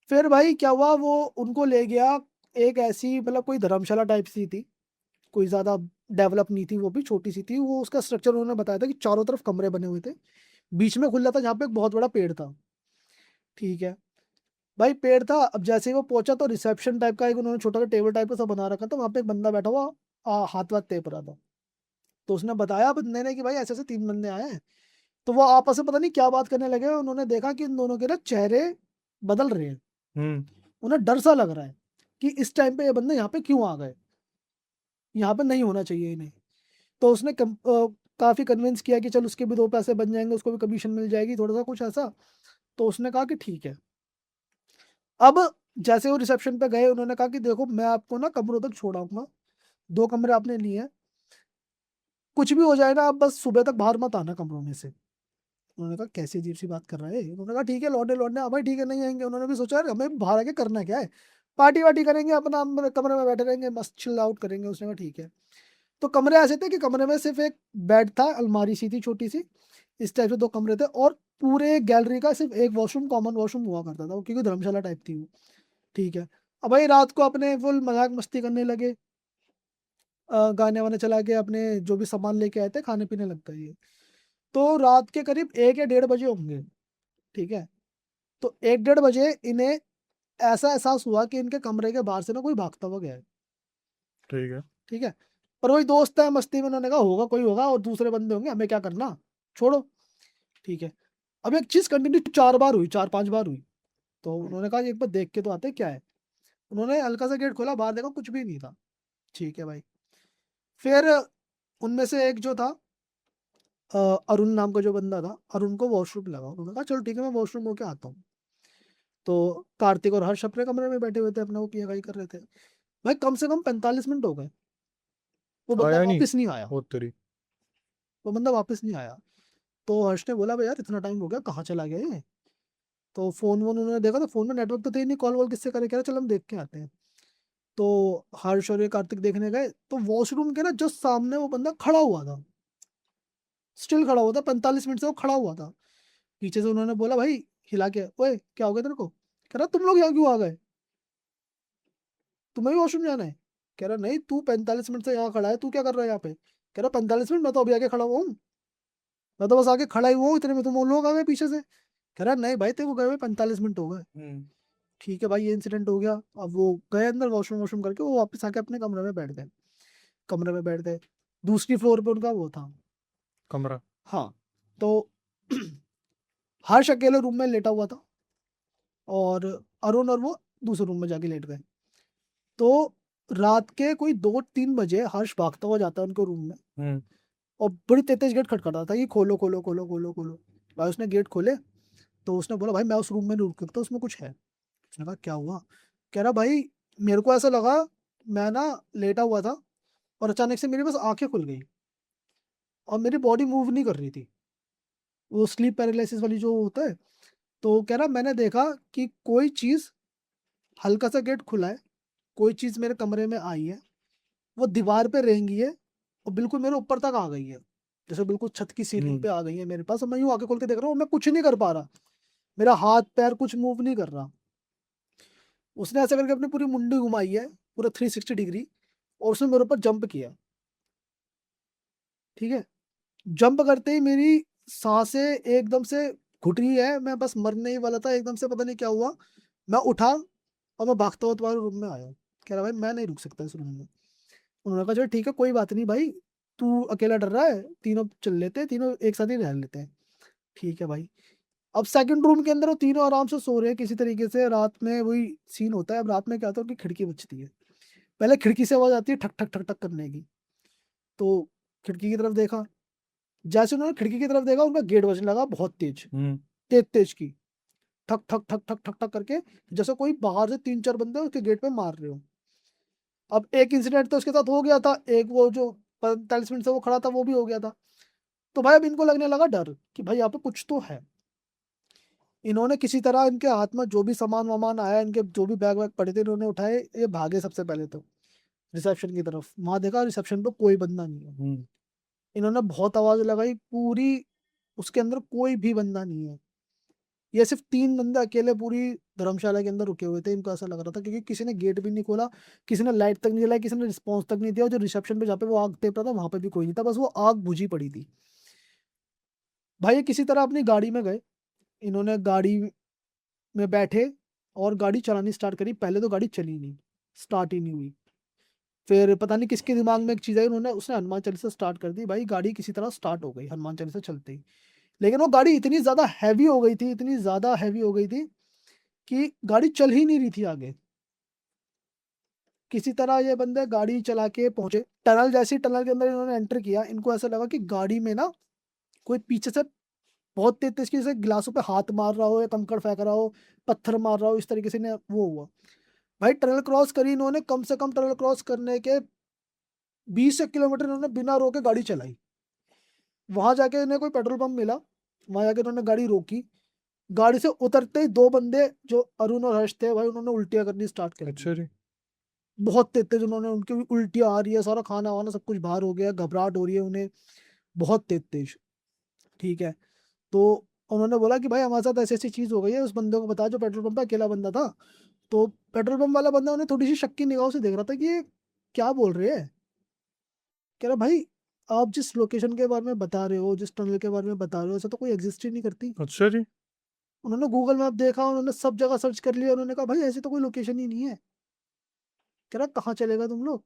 फिर भाई क्या हुआ, वो उनको ले गया एक ऐसी, मतलब कोई धर्मशाला टाइप सी थी, कोई ज़्यादा डेवलप नहीं थी, वो भी छोटी सी थी। वो उसका स्ट्रक्चर उन्होंने बताया था कि चारों तरफ कमरे बने हुए थे, बीच में खुला था जहाँ पे एक बहुत बड़ा पेड़ था, ठीक है। भाई पेड़ था, अब जैसे ही वो पहुंचा तो रिसेप्शन टाइप का एक उन्होंने छोटा सा टेबल टाइप का सब बना रखा था, वहाँ पे एक बंदा बैठा हुआ हाथ वाथ टेप रहा था। तो उसने बताया बंदे ने कि भाई ऐसे ऐसे 3 बंदे आए हैं। तो वो आपस में पता नहीं क्या बात करने लगे, उन्होंने देखा कि इन दोनों के ना चेहरे बदल रहे हैं। हम्म। उन्हें डर सा लग रहा है कि इस टाइम पे ये बंदे यहाँ पे क्यों आ गए, यहाँ पे नहीं होना चाहिए इन्हें। तो उसने काफी कन्विंस किया कि चल उसके भी 2 पैसे बन जाएंगे, उसको भी कमीशन मिल जाएगी, थोड़ा सा कुछ ऐसा। तो उसने कहा कि ठीक है। अब जैसे वो रिसेप्शन पे गए, उन्होंने कहा कि देखो मैं आपको ना कमरों तक छोड़ाऊंगा, 2 कमरे आपने लिए हैं, कुछ भी हो जाए ना आप बस सुबह तक बाहर मत आना कमरों में से। उन्होंने कहा कैसी अजीब सी बात कर रहा है। उन्होंने कहा ठीक है, लौटने लौटने भाई ठीक है, नहीं आएंगे। उन्होंने भी सोचा यार हमें बाहर आके करना क्या है, पार्टी वार्टी करेंगे अपना, हम कमरे में बैठे रहेंगे, मस्त चिल आउट करेंगे। उसने कहा ठीक है। तो कमरे ऐसे थे कि कमरे में सिर्फ एक बेड था, अलमारी सी थी छोटी सी, इस टाइप से 2 कमरे थे। और पूरे गैलरी का सिर्फ एक वॉशरूम, कॉमन वॉशरूम हुआ करता था वो, क्योंकि धर्मशाला टाइप थी वो, ठीक है। अब भाई रात को अपने फुल मजाक मस्ती करने लगे, गाने वाने चला के अपने जो भी सामान लेके आए थे खाने पीने लग गए ये। तो रात के करीब 1 या 1:30 बजे होंगे, ठीक है। तो 1-1:30 बजे इन्हें ऐसा एहसास हुआ कि इनके कमरे के बाहर से ना कोई भागता हुआ गया है, ठीक है। ठीक है। पर वही दोस्त है, मस्ती में उन्होंने कहा होगा कोई होगा और दूसरे बंदे होंगे, हमें क्या करना, छोड़ो, ठीक है। अब एक चीज कंटिन्यू 4 बार हुई, 4-5 बार हुई। तो उन्होंने कहा एक बार देख के तो आते क्या है। उन्होंने हल्का सा गेट खोला, बाहर देखा कुछ भी नहीं था, ठीक है भाई। फिर उनमें से एक जो था, अरुण नाम का जो बंदा था, अरुण को वॉशरूम लगा। उन्होंने कहा चलो ठीक है, मैं वॉशरूम होके आता हूँ। तो कार्तिक और हर्ष अपने कमरे में बैठे हुए थे, अपना वो पिया कर रहे थे। भाई कम से कम 45 मिनट हो गए, वो बंदा आया नहीं। वापस नहीं आया। वो तेरी। वो बंदा वापस नहीं आया। तो हर्ष ने बोला भाई यार इतना टाइम हो गया, कहाँ चला गया ये। तो फोन वोन उन्होंने देखा, तो फोन में नेटवर्क तो थे ही नहीं, कॉल वॉल किससे करे, कह रहे चल हम देख के आते हैं। तो हर्ष और ये कार्तिक देखने गए, तो वॉशरूम के ना जस्ट सामने वो बंदा खड़ा हुआ था, स्टिल खड़ा हुआ था, 45 मिनट से वो खड़ा हुआ था। पीछे से उन्होंने बोला भाई, हिला के, ओए क्या हो गया तेरे को, कह रहा तुम लोग यहाँ क्यों आ गए, तुम्हें भी वॉशरूम जाना है। कह रहा नहीं, तू 45 मिनट से यहाँ खड़ा है, तू क्या कर रहा है यहाँ पे। कह रहा 45 मिनट, मैं तो अभी आके खड़ा हुआ हूँ, मैं तो बस आके खड़ा ही हुआ हूँ, इतने में तुम लोग आ गए पीछे से। कह रहा नहीं भाई, तेरे को गए हुए 45 मिनट हो गए। हम्म। ठीक है भाई, ये इंसिडेंट हो गया। अब वो गए अंदर, वॉशरूम वॉशरूम करके वो वापस आके अपने कमरे में बैठ गए। कमरे में बैठ गए, दूसरी फ्लोर पे उनका वो था। कमरा। हाँ। तो हर्ष अकेले रूम में लेटा हुआ था, और अरुण और वो दूसरे रूम में जाके लेट गए। तो रात के कोई 2-3 बजे हर्ष भागता हुआ जाता है उनके रूम में, हम्म। और बड़ी तेज गेट खटखटा था, ये खोलो खोलो खोलो खोलो खोलो। भाई उसने गेट खोले, तो उसने बोला भाई मैं उस रूम में नहीं रुक सकता, उसमें कुछ है। उसने कहा क्या हुआ। कह रहा भाई मेरे को ऐसा लगा, मैं ना लेटा हुआ था, और अचानक से मेरी बस आंखें खुल गई, और मेरी बॉडी मूव नहीं कर रही थी, वो स्लीप पैरालिसिस वाली जो होता है। तो कह रहा मैंने देखा कि कोई चीज़, हल्का सा गेट खुला है, कोई चीज़ मेरे कमरे में आई है, वो दीवार पे रेंगी है, और बिल्कुल मेरे ऊपर तक आ गई है। जैसे बिल्कुल छत की सीलिंग पे हम्म। आ गई है मेरे पास, और मैं यूँ आँखें खोल के देख रहा हूँ, मैं कुछ नहीं कर पा रहा। मेरा हाथ-पैर कुछ मूव नहीं कर रहा। उसने ऐसे करके अपनी पूरी मुंडी घुमाई है, पूरा 360 डिग्री, और उसने मेरे ऊपर जंप किया, ठीक है? जंप करते ही मेरी साँसें एकदम से घुट रही है, मैं बस मरने ही वाला था, एकदम से पता नहीं क्या हुआ, मैं उठा और मैं भागता हुआ तुम्हारे रूम में आया। कह रहा भाई मैं नहीं रुक सकता इस रूम में। उन्होंने कहा चल ठीक है, कोई बात नहीं भाई, तू अकेला डर रहा है, तीनों चल लेते हैं, तीनों एक साथ ही रह लेते हैं। ठीक है भाई। अब सेकंड रूम के अंदर वो तीनों आराम से सो रहे हैं किसी तरीके से, रात में वही सीन होता है। अब रात में क्या होता है, उनकी खिड़की बजती है। पहले खिड़की से आवाज़ आती है ठक, ठक, ठक, ठक करने की। तो खिड़की की तरफ देखा, जैसे उन्होंने खिड़की की तरफ देखा, उनका गेट बजने लगा बहुत तेज़, हम्म। तेज़-तेज़ की। ठक, ठक, ठक, ठक, ठक, ठक करके, जैसे कोई बाहर से 3-4 बंदे उसके गेट पे मार रहे हो। अब एक इंसिडेंट तो उसके साथ हो गया था, एक वो जो 45 मिनट से वो खड़ा था वो भी हो गया था। तो भाई अब इनको लगने लगा डर कि भाई यहाँ पे कुछ तो है। इन्होंने किसी तरह इनके हाथ में जो भी सामान-वामान आया, इनके जो भी बैग-वैग पड़े थे, इन्होंने उठाए, ये भागे सबसे पहले तो रिसेप्शन की तरफ। वहाँ देखा रिसेप्शन पे कोई बंदा नहीं है। हम्म। इन्होंने बहुत आवाज़ लगाई, पूरी उसके अंदर कोई भी बंदा नहीं है। ये सिर्फ़ 3 बंदे अकेले पूरी धर्मशाला के अंदर रुके हुए थे। इनको ऐसा लग रहा था क्योंकि किसी ने गेट भी नहीं खोला, किसी ने लाइट तक नहीं जलाई, किसी ने रिस्पॉन्स तक नहीं दिया, और जो रिसेप्शन पे जहाँ पे वो आग तेज रहा था, वहाँ पे भी कोई नहीं था, बस वो आग बुझी पड़ी थी। भाई ये किसी तरह अपनी गाड़ी में गए, इन्होंने गाड़ी में बैठे और गाड़ी चलानी स्टार्ट करी। पहले तो गाड़ी चली नहीं, स्टार्ट ही नहीं हुई। फिर पता नहीं किसके दिमाग में एक चीज़ आई, उन्होंने उसने हनुमान चालीसा स्टार्ट कर दी। भाई गाड़ी किसी तरह स्टार्ट हो गई हनुमान चालीसा चलते ही। लेकिन वो गाड़ी इतनी ज़्यादा हैवी हो गई थी, इतनी ज़्यादा हैवी हो गई थी कि गाड़ी चल ही नहीं रही थी आगे। किसी तरह ये बंदे गाड़ी चला के पहुँचे। टनल, जैसे ही टनल के अंदर इन्होंने एंटर किया, इनको ऐसा लगा कि गाड़ी में ना कोई पीछे से बहुत तेज़-तेज़ की, जैसे गिलासों पे हाथ मार रहा हो या कंकड़ फेंक रहा हो, पत्थर मार रहा हो, इस तरीके से इन्हें वो हुआ। भाई टनल क्रॉस करी इन्होंने, कम से कम टनल क्रॉस करने के 20 एक किलोमीटर इन्होंने बिना रोके गाड़ी चलाई। वहाँ जाके इन्हें कोई पेट्रोल पंप मिला, वहाँ जाके इन्होंने गाड़ी रोकी। गाड़ी से उतरते ही 2 बंदे जो अरुण और हर्ष थे, भाई उन्होंने उल्टियाँ करनी स्टार्ट कर दी। अच्छा जी। बहुत तेज़-तेज़ उन्होंने, उनकी भी उल्टियाँ आ रही है, सारा खाना-वाना सब कुछ बाहर हो गया, घबराहट हो रही है उन्हें, बहुत तेज़-तेज़। ठीक है। तो उन्होंने बोला कि भाई हमारे साथ ऐसी-ऐसी चीज़ हो गई है, उस बंदे को बता जो पेट्रोल पंप पे अकेला बंदा था। तो पेट्रोल पंप वाला बंदा उन्हें थोड़ी-सी शक की निगाहों से देख रहा था कि ये क्या बोल रहे हैं? कह रहा भाई आप जिस लोकेशन के बारे में बता रहे हो, जिस टनल के बारे में बता रहे हो, ऐसा तो कोई एक्सिस्ट ही नहीं करती। अच्छा जी। उन्होंने गूगल मैप देखा, उन्होंने सब जगह सर्च कर लिया, उन्होंने कहा भाई ऐसी तो कोई लोकेशन ही नहीं है। कह रहा कहाँ चलेगा तुम लोग?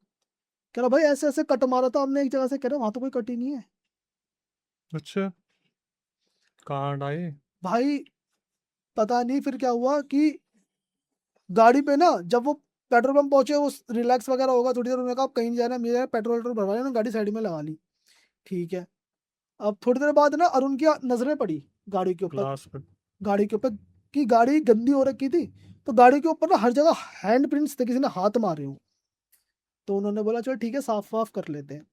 कह रहा भाई ऐसे-ऐसे कट मारा था हमने एक जगह से, कह रहा वहाँ तो कोई कट ही नहीं है। अच्छा। कहाँ आए? भाई पता नहीं फिर क्या हुआ कि गाड़ी पे ना जब वो पेट्रोल पंप पहुँचे, वो रिलैक्स वगैरह होगा थोड़ी देर, उन्होंने कहा अब कहीं नहीं जाना है, मेरा पेट्रोल-वेट्रोल भरवा लेना, गाड़ी साइड में लगा ली। ठीक है। अब थोड़ी देर बाद ना अरुण की नज़रें पड़ी गाड़ी के ऊपर, क्लास पे। गाड़ी के ऊपर कि गाड़ी गंदी हो रखी थी, तो गाड़ी के ऊपर ना हर जगह हैंड प्रिंट्स थे, किसी ने हाथ मारे हों। तो उन्होंने बोला चलो ठीक है, साफ-वाफ कर लेते हैं,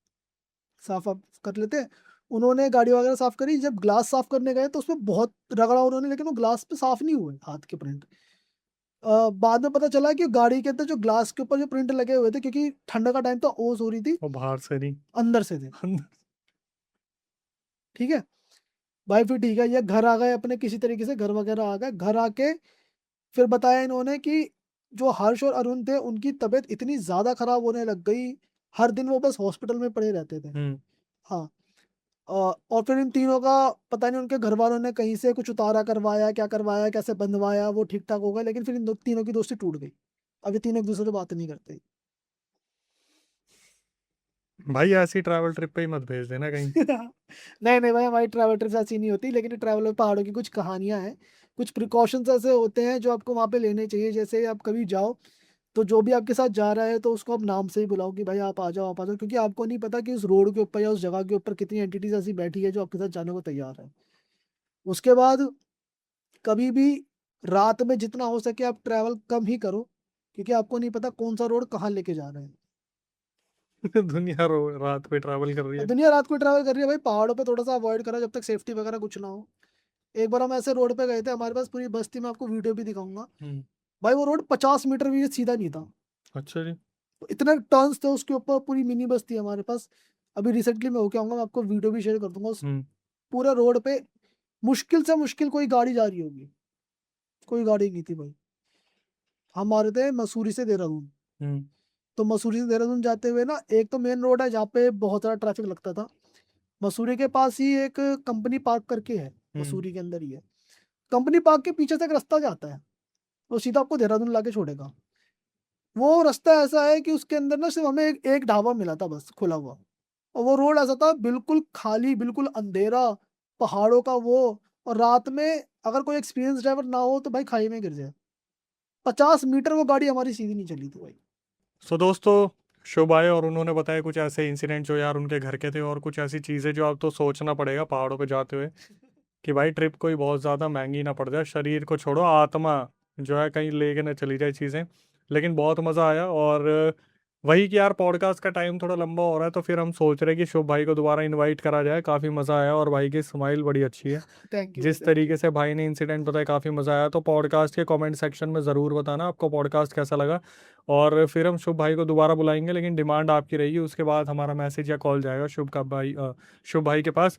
साफ-वाफ कर लेते हैं। उन्होंने गाड़ी वगैरह साफ करी, जब ग्लास साफ करने गए तो उसमें बहुत रगड़ा उन्होंने, लेकिन वो ग्लास पे साफ नहीं हुए हाथ के प्रिंट। बाद में पता चला कि गाड़ी के अंदर जो ग्लास के ऊपर जो प्रिंट लगे हुए थे, क्योंकि ठंड का टाइम था, ओस हो रही थी, और बाहर से नहीं। अंदर से थे। अंदर। ठीक है। भाई फिर ठीक है, ये घर आ गए अपने, किसी तरीके से घर वगैरह आ गए। घर आके फिर बताया इन्होंने कि जो हर्ष और अरुण थे, उनकी तबीयत इतनी ज़्यादा ख़राब होने लग गई, हर दिन वो बस हॉस्पिटल में पड़े रहते थे। हम्म। हाँ। और फिर इन तीनों का पता नहीं उनके घर वालों ने कहीं से कुछ उतारा करवाया, क्या करवाया, कैसे बंधवाया, वो ठीक-ठाक हो गए, लेकिन फिर इन तीनों की दोस्ती टूट गई। अब ये तीनों एक-दूसरे से बात नहीं करते। भाई ऐसी ट्रैवल ट्रिप पे ही मत भेज देना कहीं। नहीं, नहीं भाई, हमारी ट्रैवल ट्रिप्स ऐसी नहीं होती, लेकिन ट्रैवल में पहाड़ों की कुछ कहानियाँ हैं। कुछ प्रिकॉशंस ऐसे होते हैं जो आपको वहाँ पे लेने चाहिए। जैसे आप कभी जाओ, तो जो भी आपके साथ जा रहा है तो उसको आप नाम से ही बुलाओ कि भाई आप आ जाओ, आप आ जाओ। क्योंकि आपको नहीं पता कि उस रोड के ऊपर या उस जगह के ऊपर कितनी एंटिटीज़ ऐसी बैठी है जो आपके साथ जाने को तैयार है। उसके बाद कभी भी रात में जितना हो सके आप ट्रैवल कम ही करो, क्योंकि आपको नहीं पता कौन-सा रोड कहाँ लेके जा रहा है। दुनिया रात पे ट्रैवल कर रही है। दुनिया रात को ट्रैवल कर रही है भाई, पहाड़ों पे थोड़ा-सा अवॉइड करो जब तक सेफ्टी वगैरह कुछ ना हो। एक बार हम ऐसे रोड पे गए थे, हमारे पास पूरी बस थी, मैं आपको वीडियो भी दिखाऊँगा। हम्म। भाई वो रोड 50 मीटर भी सीधा नहीं था। अच्छा जी। तो इतने टर्न्स थे उसके ऊपर, पूरी मिनी बस थी हमारे पास। अभी रिसेंटली मैं होके आऊँगा, मैं आपको वीडियो भी शेयर कर दूँगा। उस हुँ, पूरा रोड पे मुश्किल से मुश्किल कोई गाड़ी जा रही होगी, कोई गाड़ी नहीं थी भाई। हम आ रहे थे मसूरी से देहरादून। हुँ, तो मसूरी से देहरादून जाते हुए ना एक तो मेन रोड है जहाँ पे बहुत ज़्यादा ट्रैफ़िक लगता था। मसूरी के पास ही एक कंपनी पार्क करके है, हुँ। मसूरी के अंदर ही है। कंपनी पार्क के पीछे से एक रास्ता जाता है, वो सीधा आपको देहरादून लाके छोड़ेगा। वो रास्ता ऐसा है कि उसके अंदर ना सिर्फ़ हमें एक एक ढाबा मिला था बस खुला हुआ, और वो रोड ऐसा था बिल्कुल खाली, बिल्कुल अंधेरा, पहाड़ों का वो, और रात में अगर कोई एक्सपीरियंस ड्राइवर ना हो तो भाई खाई में गिर जाए। 50 मीटर वो गाड़ी हमारी सीधी नहीं चली थी भाई। सो दोस्तों, शुभ आए और उन्होंने बताया कुछ ऐसे इंसिडेंट जो यार उनके घर के थे और कुछ ऐसी चीज़ें जो अब तो सोचना पड़ेगा पहाड़ों पे जाते हुए कि भाई ट्रिप कोई बहुत ज़्यादा महंगी ना पड़ जाए, शरीर को छोड़ो आत्मा जो है कहीं लेके ना चली जाए चीज़ें। लेकिन बहुत मज़ा आया और वही कि यार पॉडकास्ट का टाइम थोड़ा लंबा हो रहा है तो फिर हम सोच रहे हैं कि शुभ भाई को दोबारा इनवाइट करा जाए। काफ़ी मज़ा आया और भाई की स्माइल बड़ी अच्छी है। थैंक यू भाई, जिस थैंक तरीके यू। से भाई ने इंसिडेंट बताया काफ़ी मज़ा आया। तो पॉडकास्ट के कमेंट सेक्शन में ज़रूर बताना आपको पॉडकास्ट कैसा लगा और फिर हम शुभ भाई को दोबारा बुलाएंगे, लेकिन डिमांड आपकी रहेगी। उसके बाद हमारा मैसेज या कॉल जाएगा शुभ भाई के पास।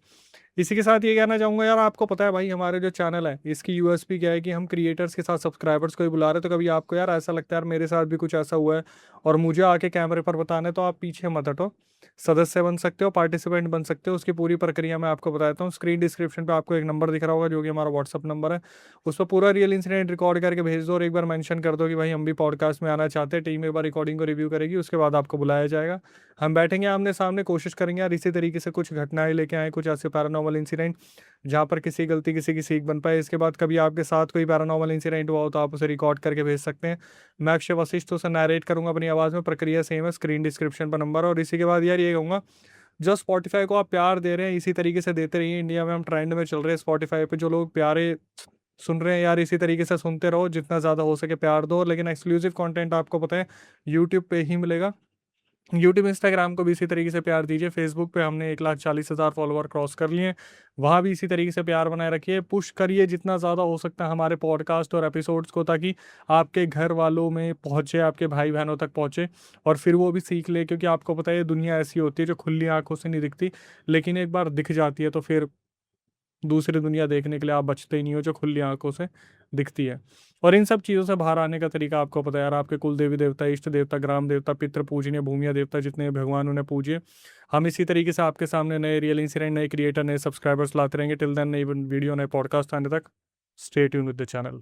इसी के साथ ये कहना चाहूँगा यार, आपको पता है भाई हमारे जो चैनल है इसकी यूएसपी क्या है कि हम क्रिएटर्स के साथ सब्सक्राइबर्स को ही बुला रहे हैं। तो कभी आपको यार ऐसा लगता है यार मेरे साथ भी कुछ ऐसा हुआ है और मुझे आके कैमरे पर बताना है, तो आप पीछे मत हटो, सदस्य बन सकते हो, पार्टिसिपेंट बन सकते हो। उसकी पूरी प्रक्रिया मैं आपको बताता हूँ। स्क्रीन डिस्क्रिप्शन पे आपको एक नंबर दिख रहा होगा जो कि हमारा व्हाट्सअप नंबर है। उस पर पूरा रियल इंसिडेंट रिकॉर्ड करके भेज दो और एक बार मेंशन कर दो कि भाई हम भी पॉडकास्ट में आना चाहते हैं। टीम एक बार रिकॉर्डिंग को रिव्यू करेगी, उसके बाद आपको बुलाया जाएगा। हम बैठेंगे आमने सामने, कोशिश करेंगे यार इसी तरीके से कुछ घटनाएं लेके आए, कुछ ऐसे पैरानॉर्मल इंसिडेंट जहाँ पर किसी गलती किसी की सीख बन पाए। इसके बाद कभी आपके साथ कोई पैरानॉर्मल इंसिडेंट हुआ हो तो आप उसे रिकॉर्ड करके भेज सकते हैं। मैं अक्षय वशिष्ठ उसे नैरेट करूंगा अपनी आवाज़ में। प्रक्रिया सेम है, स्क्रीन डिस्क्रिप्शन पर नंबर। और इसी के बाद यार ये कहूँगा, जो स्पॉटिफाई को आप प्यार दे रहे हैं इसी तरीके से देते रहिए। इंडिया में हम ट्रेंड में चल रहे हैं स्पॉटिफाई पे, जो लोग प्यारे सुन रहे हैं यार इसी तरीके से सुनते रहो, जितना ज़्यादा हो सके प्यार दो। लेकिन एक्सक्लूसिव कंटेंट आपको पता है यूट्यूब पे ही मिलेगा। यूट्यूब इंस्टाग्राम को भी इसी तरीके से प्यार दीजिए। फेसबुक पे हमने 1,40,000 फॉलोअर क्रॉस कर लिए हैं, वहाँ भी इसी तरीके से प्यार बनाए रखिए। पुश करिए जितना ज़्यादा हो सकता है हमारे पॉडकास्ट और एपिसोड्स को, ताकि आपके घर वालों में पहुँचे, आपके भाई बहनों तक पहुँचे और फिर वो भी सीख ले। क्योंकि आपको पता है ये दुनिया ऐसी होती है जो खुली आंखों से नहीं दिखती, लेकिन एक बार दिख जाती है तो फिर दूसरी दुनिया देखने के लिए आप बचते ही नहीं हो जो खुली आंखों से दिखती है। और इन सब चीज़ों से बाहर आने का तरीका आपको पता है यार। आपके कुल देवी देवता, इष्ट देवता, ग्राम देवता, पितृ पूजनीय, भूमिया देवता, जितने भगवान उन्हें पूजिए। हम इसी तरीके से आपके सामने नए रियल इंसिडेंट, नए क्रिएटर, नए सब्सक्राइबर्स लाते रहेंगे। टिल देन, नई वीडियो, नए पॉडकास्ट आने तक stay tune with the channel.